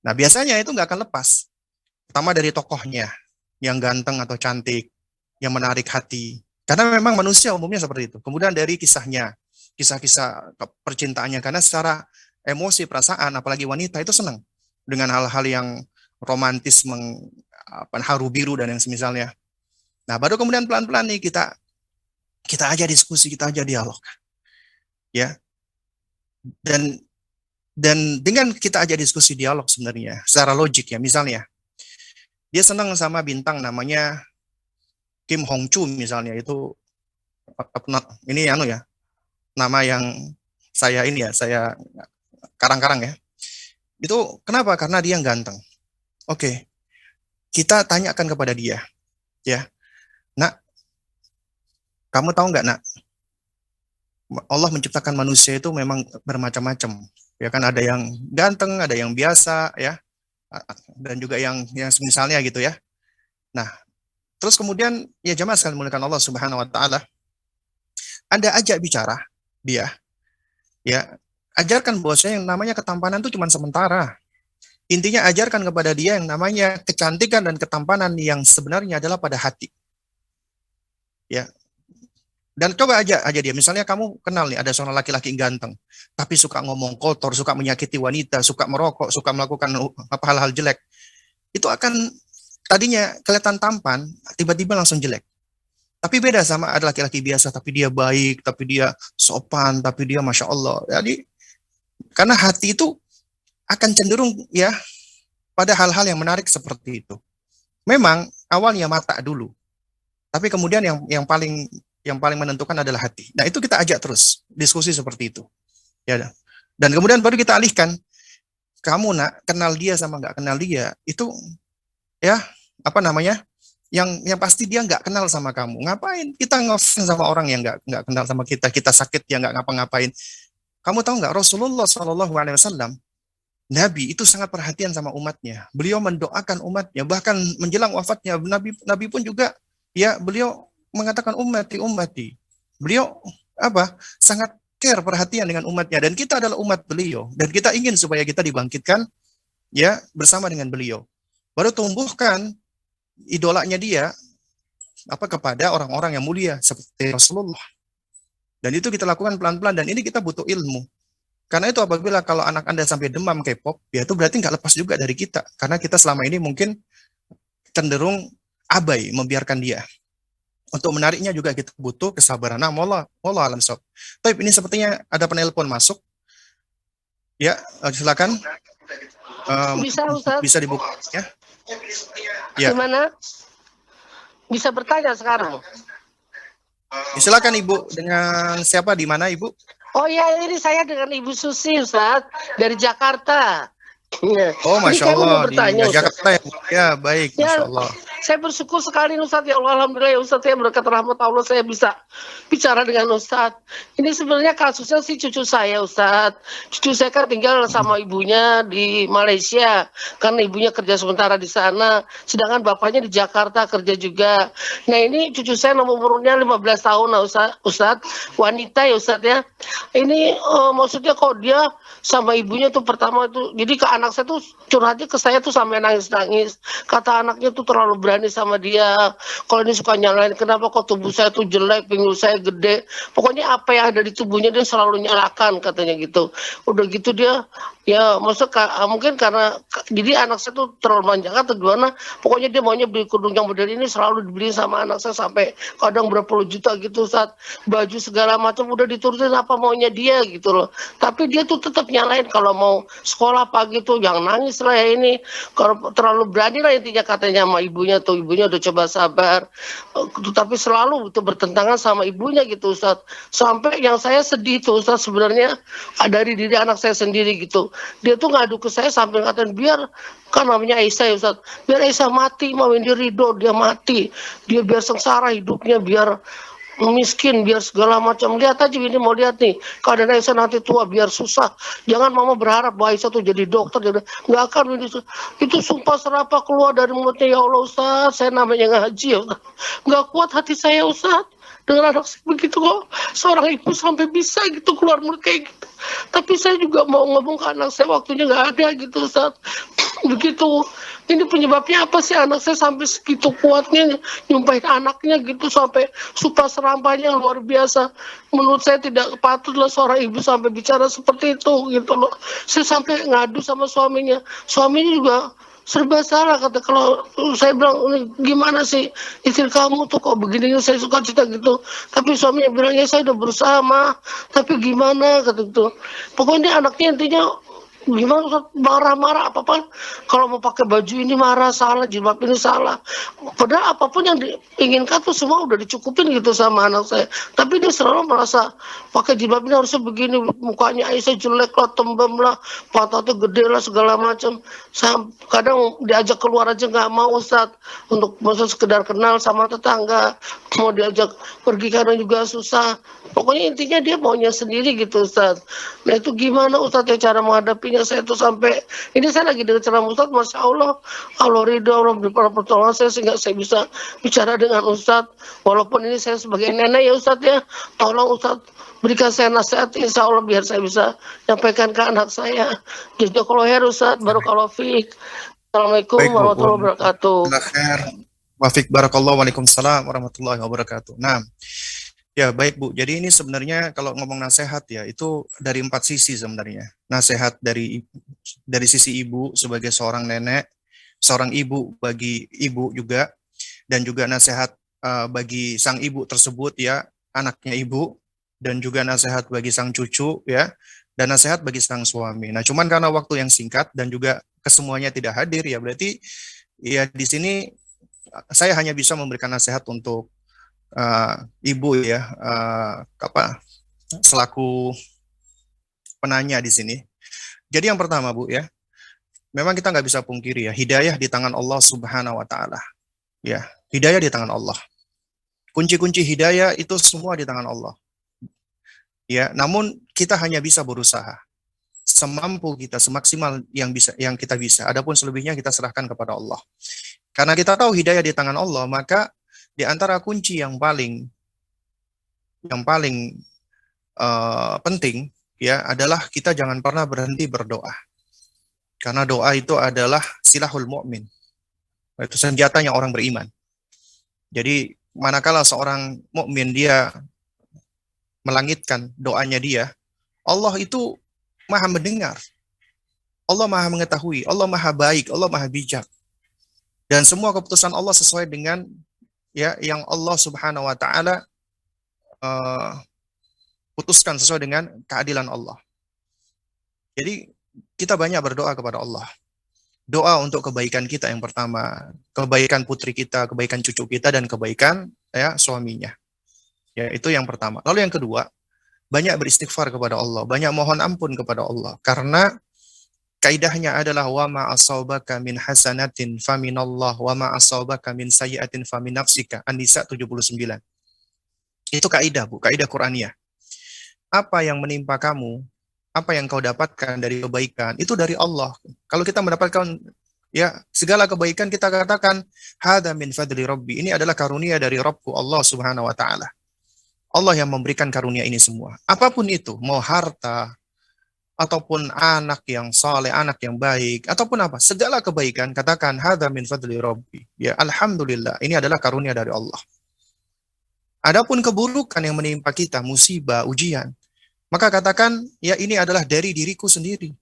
Nah, biasanya itu nggak akan lepas. Pertama dari tokohnya, yang ganteng atau cantik, yang menarik hati. Karena memang manusia umumnya seperti itu. Kemudian dari kisahnya, kisah-kisah percintaannya, karena secara emosi, perasaan, apalagi wanita itu senang dengan hal-hal yang romantis, haru biru dan yang semisalnya. Nah, baru kemudian pelan-pelan nih kita aja diskusi, kita aja dialog. Ya. Dan dengan kita aja diskusi dialog sebenarnya secara logik ya, misalnya dia senang sama bintang namanya Kim Hong Choo misalnya, itu ini ya, nama yang saya karang-karang ya. Itu kenapa? Karena dia ganteng. Oke. Kita tanyakan kepada dia, ya. Nak, kamu tahu nggak, Nak? Allah menciptakan manusia itu memang bermacam-macam. Ya kan, ada yang ganteng, ada yang biasa, ya. Dan juga yang misalnya gitu ya. Nah, terus kemudian ya jemaah sekalian dimuliakan Allah Subhanahu wa taala, Anda ajak bicara dia. Ya, ajarkan bahwasanya yang namanya ketampanan itu cuma sementara. Intinya ajarkan kepada dia yang namanya kecantikan dan ketampanan yang sebenarnya adalah pada hati. Ya. Dan coba aja dia, misalnya kamu kenal nih ada seorang laki-laki ganteng, tapi suka ngomong kotor, suka menyakiti wanita, suka merokok, suka melakukan hal-hal jelek. Itu akan tadinya kelihatan tampan, tiba-tiba langsung jelek. Tapi beda sama ada laki-laki biasa, tapi dia baik, tapi dia sopan, tapi dia Masya Allah. Jadi, karena hati itu akan cenderung ya pada hal-hal yang menarik seperti itu. Memang awalnya mata dulu, tapi kemudian yang paling menentukan adalah hati. Nah, itu kita ajak terus diskusi seperti itu. Ya. Dan kemudian baru kita alihkan, kamu nak kenal dia sama nggak kenal dia, itu ya apa namanya? Yang pasti dia nggak kenal sama kamu. Ngapain kita ngefans sama orang yang nggak kenal sama kita? Kita sakit ya nggak ngapa-ngapain. Kamu tahu nggak, Rasulullah Shallallahu Alaihi Wasallam, Nabi itu sangat perhatian sama umatnya. Beliau mendoakan umatnya, bahkan menjelang wafatnya Nabi pun juga ya beliau mengatakan ummati. Beliau sangat care, perhatian dengan umatnya, dan kita adalah umat beliau dan kita ingin supaya kita dibangkitkan ya bersama dengan beliau. Baru tumbuhkan idolanya dia kepada orang-orang yang mulia seperti Rasulullah. Dan itu kita lakukan pelan-pelan, dan ini kita butuh ilmu. Karena itu apabila kalau anak Anda sampai demam K-pop, ya itu berarti nggak lepas juga dari kita. Karena kita selama ini mungkin cenderung abai membiarkan dia. Untuk menariknya juga kita butuh kesabaran. Nah, wallah alam sob. Tapi ini sepertinya ada penelpon masuk. Ya, silakan. Bisa dibuka ya. Ya. Gimana? Bisa bertanya sekarang. Silakan Ibu, dengan siapa, di mana Ibu? Oh ya, ini saya dengan Ibu Susi, Ustaz, dari Jakarta. Ya. Oh, Ini Masya saya mau Allah, di bertanya, Ustaz. Jakarta ya, Bu? Ya, baik, Ya, Masya Allah. saya bersyukur sekali Ustaz, ya Allah, alhamdulillah ya Ustaz, ya berkat rahmat Allah saya bisa bicara dengan Ustaz. Ini sebenarnya kasusnya si cucu saya Ustaz. Cucu saya kan tinggal sama ibunya di Malaysia karena ibunya kerja sementara di sana, sedangkan bapaknya di Jakarta kerja juga. Nah, ini cucu saya nomor umurnya 15 tahun lah Ustaz, wanita ya Ustaz ya. Ini maksudnya kok dia sama ibunya tuh pertama tuh, jadi ke anak saya tuh curhatnya ke saya tuh sampai nangis-nangis. Kata anaknya tuh terlalu berani sama dia. Kalau ini suka nyalain, kenapa kok tubuh saya tuh jelek, pinggul saya gede. Pokoknya apa yang ada di tubuhnya dia selalu nyalakan katanya gitu. Udah gitu dia ya maksud mungkin karena jadi anak saya tuh terlalu manjakan atau gimana. Pokoknya dia maunya beli kerudung yang model ini selalu dibeli sama anak saya sampai kadang berapa puluh juta gitu, saat baju segala macam udah diturutin apa maunya dia gitu loh. Tapi dia tuh tetap nyalain kalau mau sekolah pagi tuh yang nangis lah ya ini, kalau terlalu berani lah intinya katanya sama ibunya tuh. Ibunya udah coba sabar, tapi selalu itu bertentangan sama ibunya gitu Ustaz. Sampai yang saya sedih tuh Ustaz sebenarnya dari diri anak saya sendiri gitu. Dia tuh ngadu ke saya sampai ngatain biar, kan namanya Aisyah ya Ustaz, biar Aisyah mati, mauin dia ridho dia mati, dia biar sengsara hidupnya, biar miskin, biar segala macam. Lihat aja ini, mau lihat nih keadaan Aisyah nanti tua biar susah. Jangan mama berharap bahwa Aisyah tuh jadi dokter, jadi nggak akan ini. Itu sumpah serapah keluar dari mulutnya. Ya Allah Ustaz, saya namanya ngaji ya Ustaz, nggak kuat hati saya Ustaz dengan anak saya begitu kok. Seorang ibu sampai bisa gitu keluar mulut kayak gitu. Tapi saya juga mau ngomong ke anak saya, waktunya nggak ada gitu Ustaz. Begitu. Ini penyebabnya apa sih anak saya sampai segitu kuatnya nyumpahin anaknya gitu, sampai sumpah serampahnya luar biasa. Menurut saya tidak patutlah seorang ibu sampai bicara seperti itu gitu loh. Saya sampai ngadu sama suaminya. Suaminya juga serba salah, kata kalau saya bilang ini gimana sih istri kamu tuh kok begini, saya suka cerita gitu. Tapi suaminya bilang ya saya udah berusaha mah, tapi gimana kata gitu. Pokoknya anaknya intinya gimana Ustaz, marah-marah apa-apa, kalau mau pakai baju ini marah, salah jilbab ini salah, padahal apapun yang diinginkan tuh semua udah dicukupin gitu sama anak saya. Tapi dia selalu merasa pakai jilbab ini harusnya begini, mukanya Aisyah jelek lah, tembem lah, pantatnya gede lah segala macam. Saya kadang diajak keluar aja nggak mau Ustaz, untuk maksud sekedar kenal sama tetangga, mau diajak pergi karena juga susah. Pokoknya intinya dia maunya sendiri gitu Ustaz. Nah itu gimana Ustaz ya cara menghadapinya? Saya tuh sampai ini saya lagi dengar ceramah Ustaz, Masya Allah, Allah ridho, Allah beri pertolongan saya sehingga saya bisa bicara dengan Ustaz. Walaupun ini saya sebagai nenek ya Ustaz ya, tolong Ustaz berikan saya nasihat, insya Allah biar saya bisa nyampaikan ke anak saya. Jazakallahu Ustaz, barakallahu fiik. Assalamualaikum Baik, Bu. warahmatullahi wabarakatuh. Wafik barakallah, waalaikumsalam warahmatullahi wabarakatuh. Nah, ya baik Bu. Jadi ini sebenarnya kalau ngomong nasihat ya, itu dari 4 sisi sebenarnya. Nasihat dari sisi ibu sebagai seorang nenek, seorang ibu bagi ibu juga, dan juga nasihat bagi sang ibu tersebut ya, anaknya ibu, dan juga nasihat bagi sang cucu ya, dan nasihat bagi sang suami. Nah, cuman karena waktu yang singkat dan juga kesemuanya tidak hadir ya, berarti ya di sini saya hanya bisa memberikan nasihat untuk ibu ya, apa selaku penanya di sini. Jadi yang pertama Bu ya, memang kita nggak bisa pungkiri ya, hidayah di tangan Allah Subhanahu Wa Taala. Ya, hidayah di tangan Allah. Kunci-kunci hidayah itu semua di tangan Allah. Ya, namun kita hanya bisa berusaha semampu kita, semaksimal yang kita bisa. Adapun selebihnya kita serahkan kepada Allah. Karena kita tahu hidayah di tangan Allah, maka di antara kunci yang paling penting ya adalah kita jangan pernah berhenti berdoa. Karena doa itu adalah silahul mu'min. Itu senjatanya orang beriman. Jadi manakala seorang mukmin dia melangitkan doanya dia, Allah itu Maha mendengar. Allah Maha mengetahui, Allah Maha baik, Allah Maha bijak. Dan semua keputusan Allah sesuai dengan ya yang Allah Subhanahu wa taala putuskan sesuai dengan keadilan Allah. Jadi kita banyak berdoa kepada Allah. Doa untuk kebaikan kita yang pertama, kebaikan putri kita, kebaikan cucu kita, dan kebaikan ya suaminya. Ya, itu yang pertama. Lalu yang kedua, banyak beristighfar kepada Allah, banyak mohon ampun kepada Allah. Karena kaidahnya adalah wa ma asabaka min hasanatin faminallah wa ma asabaka min sayyi'atin famin nafsika. An-Nisa 79. Itu kaidah, Bu, kaidah Qur'aniyah. Apa yang menimpa kamu, apa yang kau dapatkan dari kebaikan, itu dari Allah. Kalau kita mendapatkan ya segala kebaikan, kita katakan hadza min fadli rabbi. Ini adalah karunia dari Rabbku Allah Subhanahu wa taala. Allah yang memberikan karunia ini semua. Apapun itu, mau harta, ataupun anak yang saleh, anak yang baik, ataupun apa, segala kebaikan, katakan hadza min fadli rabbi. Ya, alhamdulillah, ini adalah karunia dari Allah. Adapun keburukan yang menimpa kita, musibah, ujian, maka katakan, ya ini adalah dari diriku sendiri.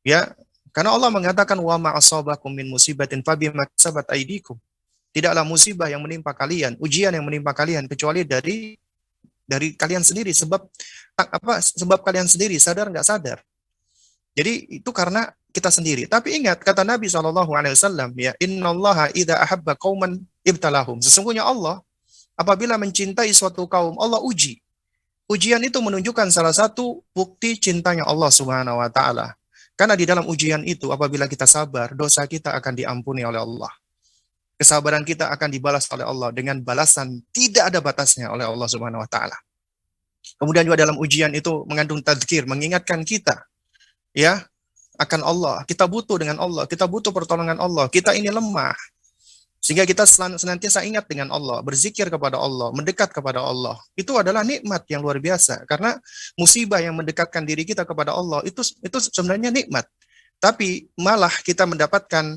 Ya, karena Allah mengatakan wa ma asabakum min musibatin fabima kasabat aydikum. Tidaklah musibah yang menimpa kalian, ujian yang menimpa kalian kecuali dari kalian sendiri, sebab kalian sendiri, sadar nggak sadar. Jadi itu karena kita sendiri. Tapi ingat kata Nabi SAW, ya innallaha idza ahabba qauman ibtalahum. Sesungguhnya Allah apabila mencintai suatu kaum, Allah uji. Ujian itu menunjukkan salah satu bukti cintanya Allah Subhanahu wa taala. Karena di dalam ujian itu apabila kita sabar, dosa kita akan diampuni oleh Allah. Kesabaran kita akan dibalas oleh Allah dengan balasan tidak ada batasnya oleh Allah Subhanahu wa taala. Kemudian juga dalam ujian itu mengandung tadzkir, mengingatkan kita ya akan Allah. Kita butuh dengan Allah, kita butuh pertolongan Allah. Kita ini lemah. Sehingga kita senantiasa ingat dengan Allah, berzikir kepada Allah, mendekat kepada Allah. Itu adalah nikmat yang luar biasa. Karena musibah yang mendekatkan diri kita kepada Allah itu sebenarnya nikmat. Tapi malah kita mendapatkan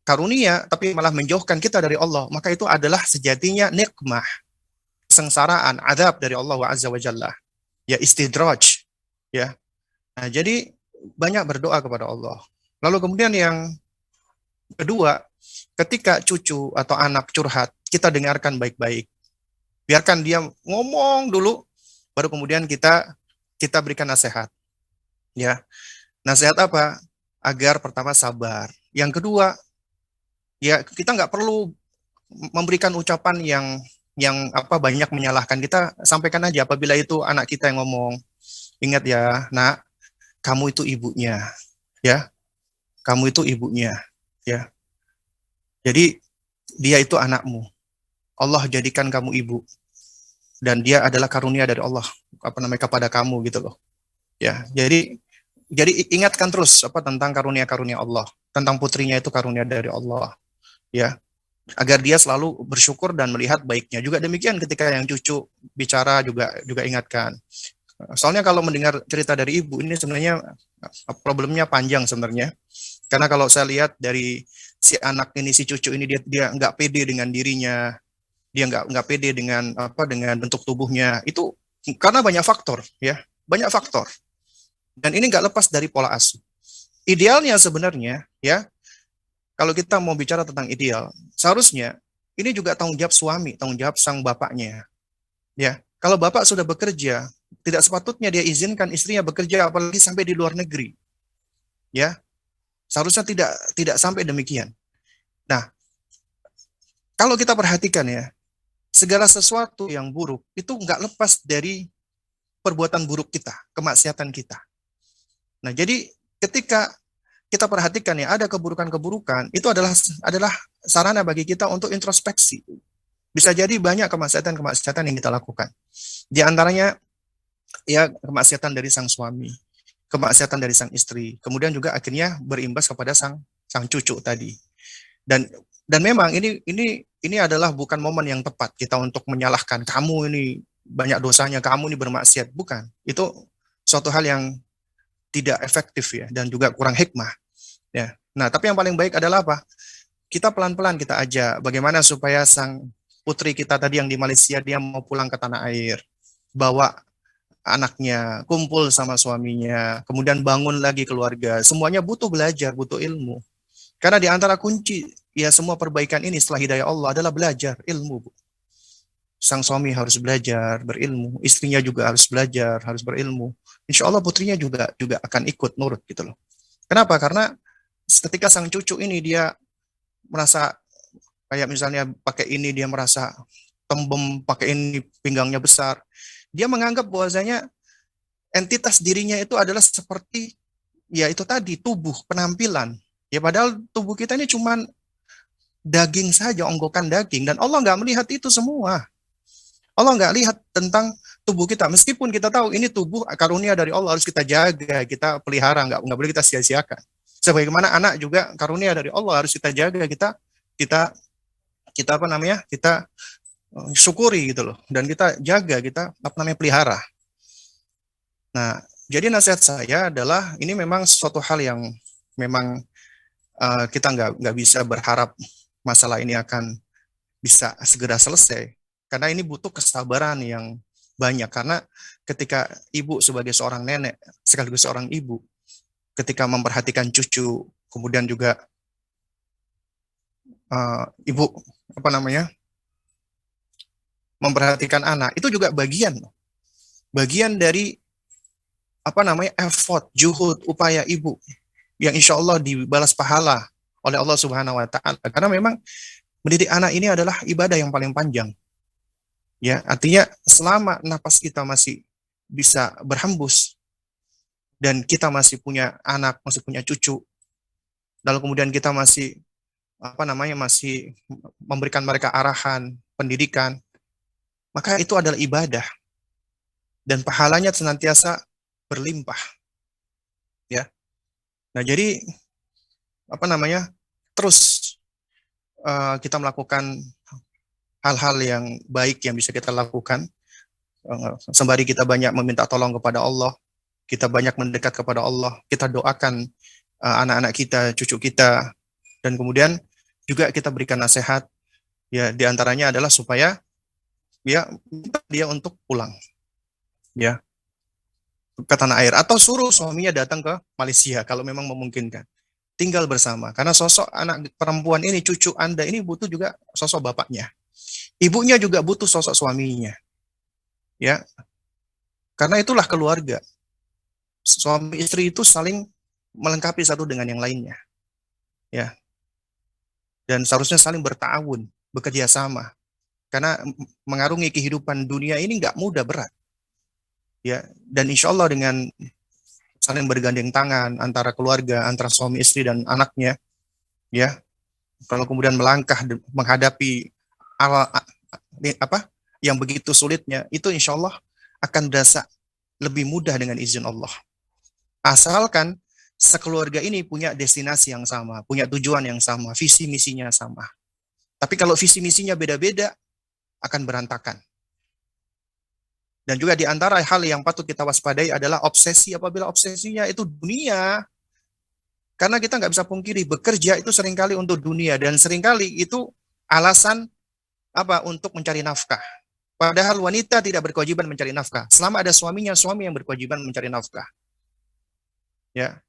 karunia, tapi malah menjauhkan kita dari Allah. Maka itu adalah sejatinya nikmah, kesengsaraan, azab dari Allah Azza wa Jalla. Ya, istidraj. Ya. Nah, jadi banyak berdoa kepada Allah. Lalu kemudian yang kedua, ketika cucu atau anak curhat, kita dengarkan baik-baik. Biarkan dia ngomong dulu, baru kemudian kita berikan nasihat. Ya. Nasihat apa? Agar pertama sabar. Yang kedua, ya kita nggak perlu memberikan ucapan yang banyak menyalahkan. Kita sampaikan aja apabila itu anak kita yang ngomong. Ingat ya, nak, kamu itu ibunya. Ya. Kamu itu ibunya. Ya. Jadi dia itu anakmu. Allah jadikan kamu ibu. Dan dia adalah karunia dari Allah kepada kamu gitu loh. Ya, jadi ingatkan terus tentang karunia-karunia Allah, tentang putrinya itu karunia dari Allah. Ya. Agar dia selalu bersyukur dan melihat baiknya. Juga demikian ketika yang cucu bicara juga ingatkan. Soalnya kalau mendengar cerita dari ibu ini sebenarnya problemnya panjang sebenarnya. Karena kalau saya lihat dari si anak ini, si cucu ini dia nggak pede dengan dirinya, dia nggak pede dengan dengan bentuk tubuhnya. Itu karena banyak faktor, ya, banyak faktor. Dan ini nggak lepas dari pola asuh. Idealnya sebenarnya, ya, kalau kita mau bicara tentang ideal, seharusnya ini juga tanggung jawab suami, tanggung jawab sang bapaknya. Ya, kalau bapak sudah bekerja, tidak sepatutnya dia izinkan istrinya bekerja, apalagi sampai di luar negeri. Ya, seharusnya tidak sampai demikian. Nah, kalau kita perhatikan ya, segala sesuatu yang buruk itu nggak lepas dari perbuatan buruk kita, kemaksiatan kita. Nah, jadi ketika kita perhatikan ya, ada keburukan-keburukan, itu adalah sarana bagi kita untuk introspeksi. Bisa jadi banyak kemaksiatan yang kita lakukan. Di antaranya ya kemaksiatan dari sang suami, kemaksiatan dari sang istri, kemudian juga akhirnya berimbas kepada sang cucu tadi. Dan memang ini adalah bukan momen yang tepat kita untuk menyalahkan kamu ini banyak dosanya, kamu ini bermaksiat, bukan. Itu suatu hal yang tidak efektif ya, dan juga kurang hikmah ya. Nah, tapi yang paling baik adalah apa? Kita pelan-pelan kita ajak bagaimana supaya sang putri kita tadi yang di Malaysia dia mau pulang ke tanah air, bawa anaknya, kumpul sama suaminya, kemudian bangun lagi keluarga. Semuanya butuh belajar, butuh ilmu. Karena di antara kunci ya semua perbaikan ini setelah hidayah Allah adalah belajar ilmu, Bu. Sang suami harus belajar berilmu, istrinya juga harus belajar, harus berilmu. Insya Allah putrinya juga akan ikut nurut gitu loh. Kenapa? Karena ketika sang cucu ini dia merasa kayak misalnya pakai ini dia merasa tembem, pakai ini pinggangnya besar, Dia menganggap bahwasanya entitas dirinya itu adalah seperti ya itu tadi tubuh, penampilan. Ya padahal tubuh kita ini cuma daging saja, onggokan daging, dan Allah nggak melihat itu semua. Allah nggak lihat tentang tubuh kita, meskipun kita tahu ini tubuh karunia dari Allah, harus kita jaga, kita pelihara, nggak boleh kita sia-siakan. Sebagaimana anak juga karunia dari Allah, harus kita jaga, kita kita apa namanya, kita syukuri gitu loh, dan kita jaga, kita apa namanya, pelihara. Nah, jadi nasihat saya adalah ini memang suatu hal yang memang kita nggak bisa berharap masalah ini akan bisa segera selesai, karena ini butuh kesabaran yang banyak. Karena ketika ibu sebagai seorang nenek sekaligus seorang ibu, ketika memperhatikan cucu, kemudian juga ibu apa namanya, memperhatikan anak, itu juga bagian dari apa namanya, effort, juhud, upaya ibu yang insya Allah dibalas pahala oleh Allah Subhanahu Wa Taala. Karena memang mendidik anak ini adalah ibadah yang paling panjang. Ya, artinya selama napas kita masih bisa berhembus dan kita masih punya anak, masih punya cucu, lalu kemudian kita masih apa namanya, masih memberikan mereka arahan, pendidikan, maka itu adalah ibadah dan pahalanya senantiasa berlimpah. Ya. Nah, jadi apa namanya? Terus kita melakukan hal-hal yang baik yang bisa kita lakukan. Sembari kita banyak meminta tolong kepada Allah, kita banyak mendekat kepada Allah, kita doakan anak-anak kita, cucu kita, dan kemudian juga kita berikan nasihat. Ya, diantaranya adalah supaya dia untuk pulang, ya, ke tanah air, atau suruh suaminya datang ke Malaysia kalau memang memungkinkan, tinggal bersama. Karena sosok anak perempuan ini, cucu Anda ini butuh juga sosok bapaknya. Ibunya juga butuh sosok suaminya. Ya, karena itulah keluarga. Suami istri itu saling melengkapi satu dengan yang lainnya. Ya. Dan seharusnya saling bertawun, bekerja sama. Karena mengarungi kehidupan dunia ini nggak mudah, berat. Ya, dan insya Allah dengan saling bergandeng tangan antara keluarga, antara suami istri dan anaknya, ya, kalau kemudian melangkah menghadapi apa yang begitu sulitnya, itu insya Allah akan berasa lebih mudah dengan izin Allah. Asalkan sekeluarga ini punya destinasi yang sama, punya tujuan yang sama, visi misinya sama. Tapi kalau visi misinya beda-beda, akan berantakan. Dan juga di antara hal yang patut kita waspadai adalah obsesi, apabila obsesinya itu dunia. Karena kita nggak bisa pungkiri, bekerja itu seringkali untuk dunia, dan seringkali itu alasan apa, untuk mencari nafkah. Padahal wanita tidak berkewajiban mencari nafkah. Selama ada suaminya, suami yang berkewajiban mencari nafkah. Ya,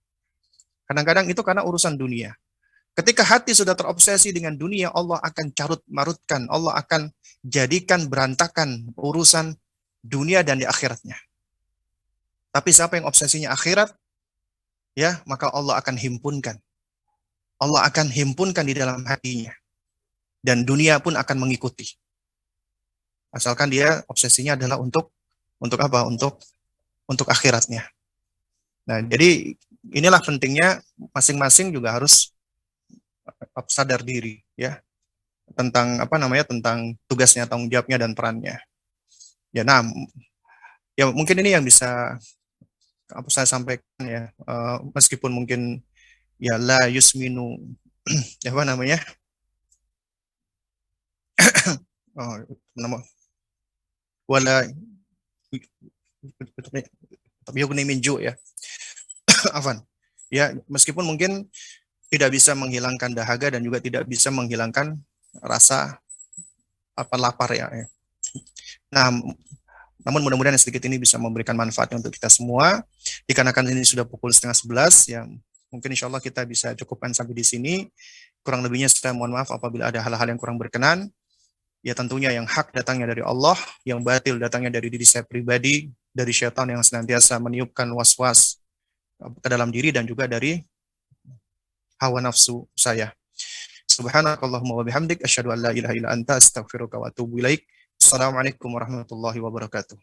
kadang-kadang itu karena urusan dunia. Ketika hati sudah terobsesi dengan dunia, Allah akan carut marutkan, Allah akan jadikan berantakan urusan dunia dan di akhiratnya. Tapi siapa yang obsesinya akhirat, ya, maka Allah akan himpunkan. Allah akan himpunkan di dalam hatinya. Dan dunia pun akan mengikuti. Asalkan dia obsesinya adalah untuk apa? Untuk akhiratnya. Nah, jadi inilah pentingnya masing-masing juga harus sadar diri, ya, tentang apa namanya, tentang tugasnya, tanggung jawabnya, dan perannya. Ya, nah, ya mungkin ini yang bisa apa saya sampaikan, ya, meskipun mungkin ya la yusminu apa namanya, oh, nama wala yugni min ju, ya. Afan. Ya, meskipun mungkin tidak bisa menghilangkan dahaga dan juga tidak bisa menghilangkan rasa apa lapar, ya. Nah, namun mudah-mudahan sedikit ini bisa memberikan manfaat untuk kita semua. Dikarenakan ini sudah pukul 10:30, ya, mungkin insya Allah kita bisa cukupkan sampai di sini. Kurang lebihnya saya mohon maaf apabila ada hal-hal yang kurang berkenan. Ya, tentunya yang hak datangnya dari Allah, yang batil datangnya dari diri saya pribadi, dari syaitan yang senantiasa meniupkan was-was ke dalam diri, dan juga dari hawa nafsu saya. Subhanakallahumma wa bihamdik, asyhadu an la ilaha illa anta, astaghfiruka wa atubu ilaik. Assalamualaikum warahmatullahi wabarakatuh.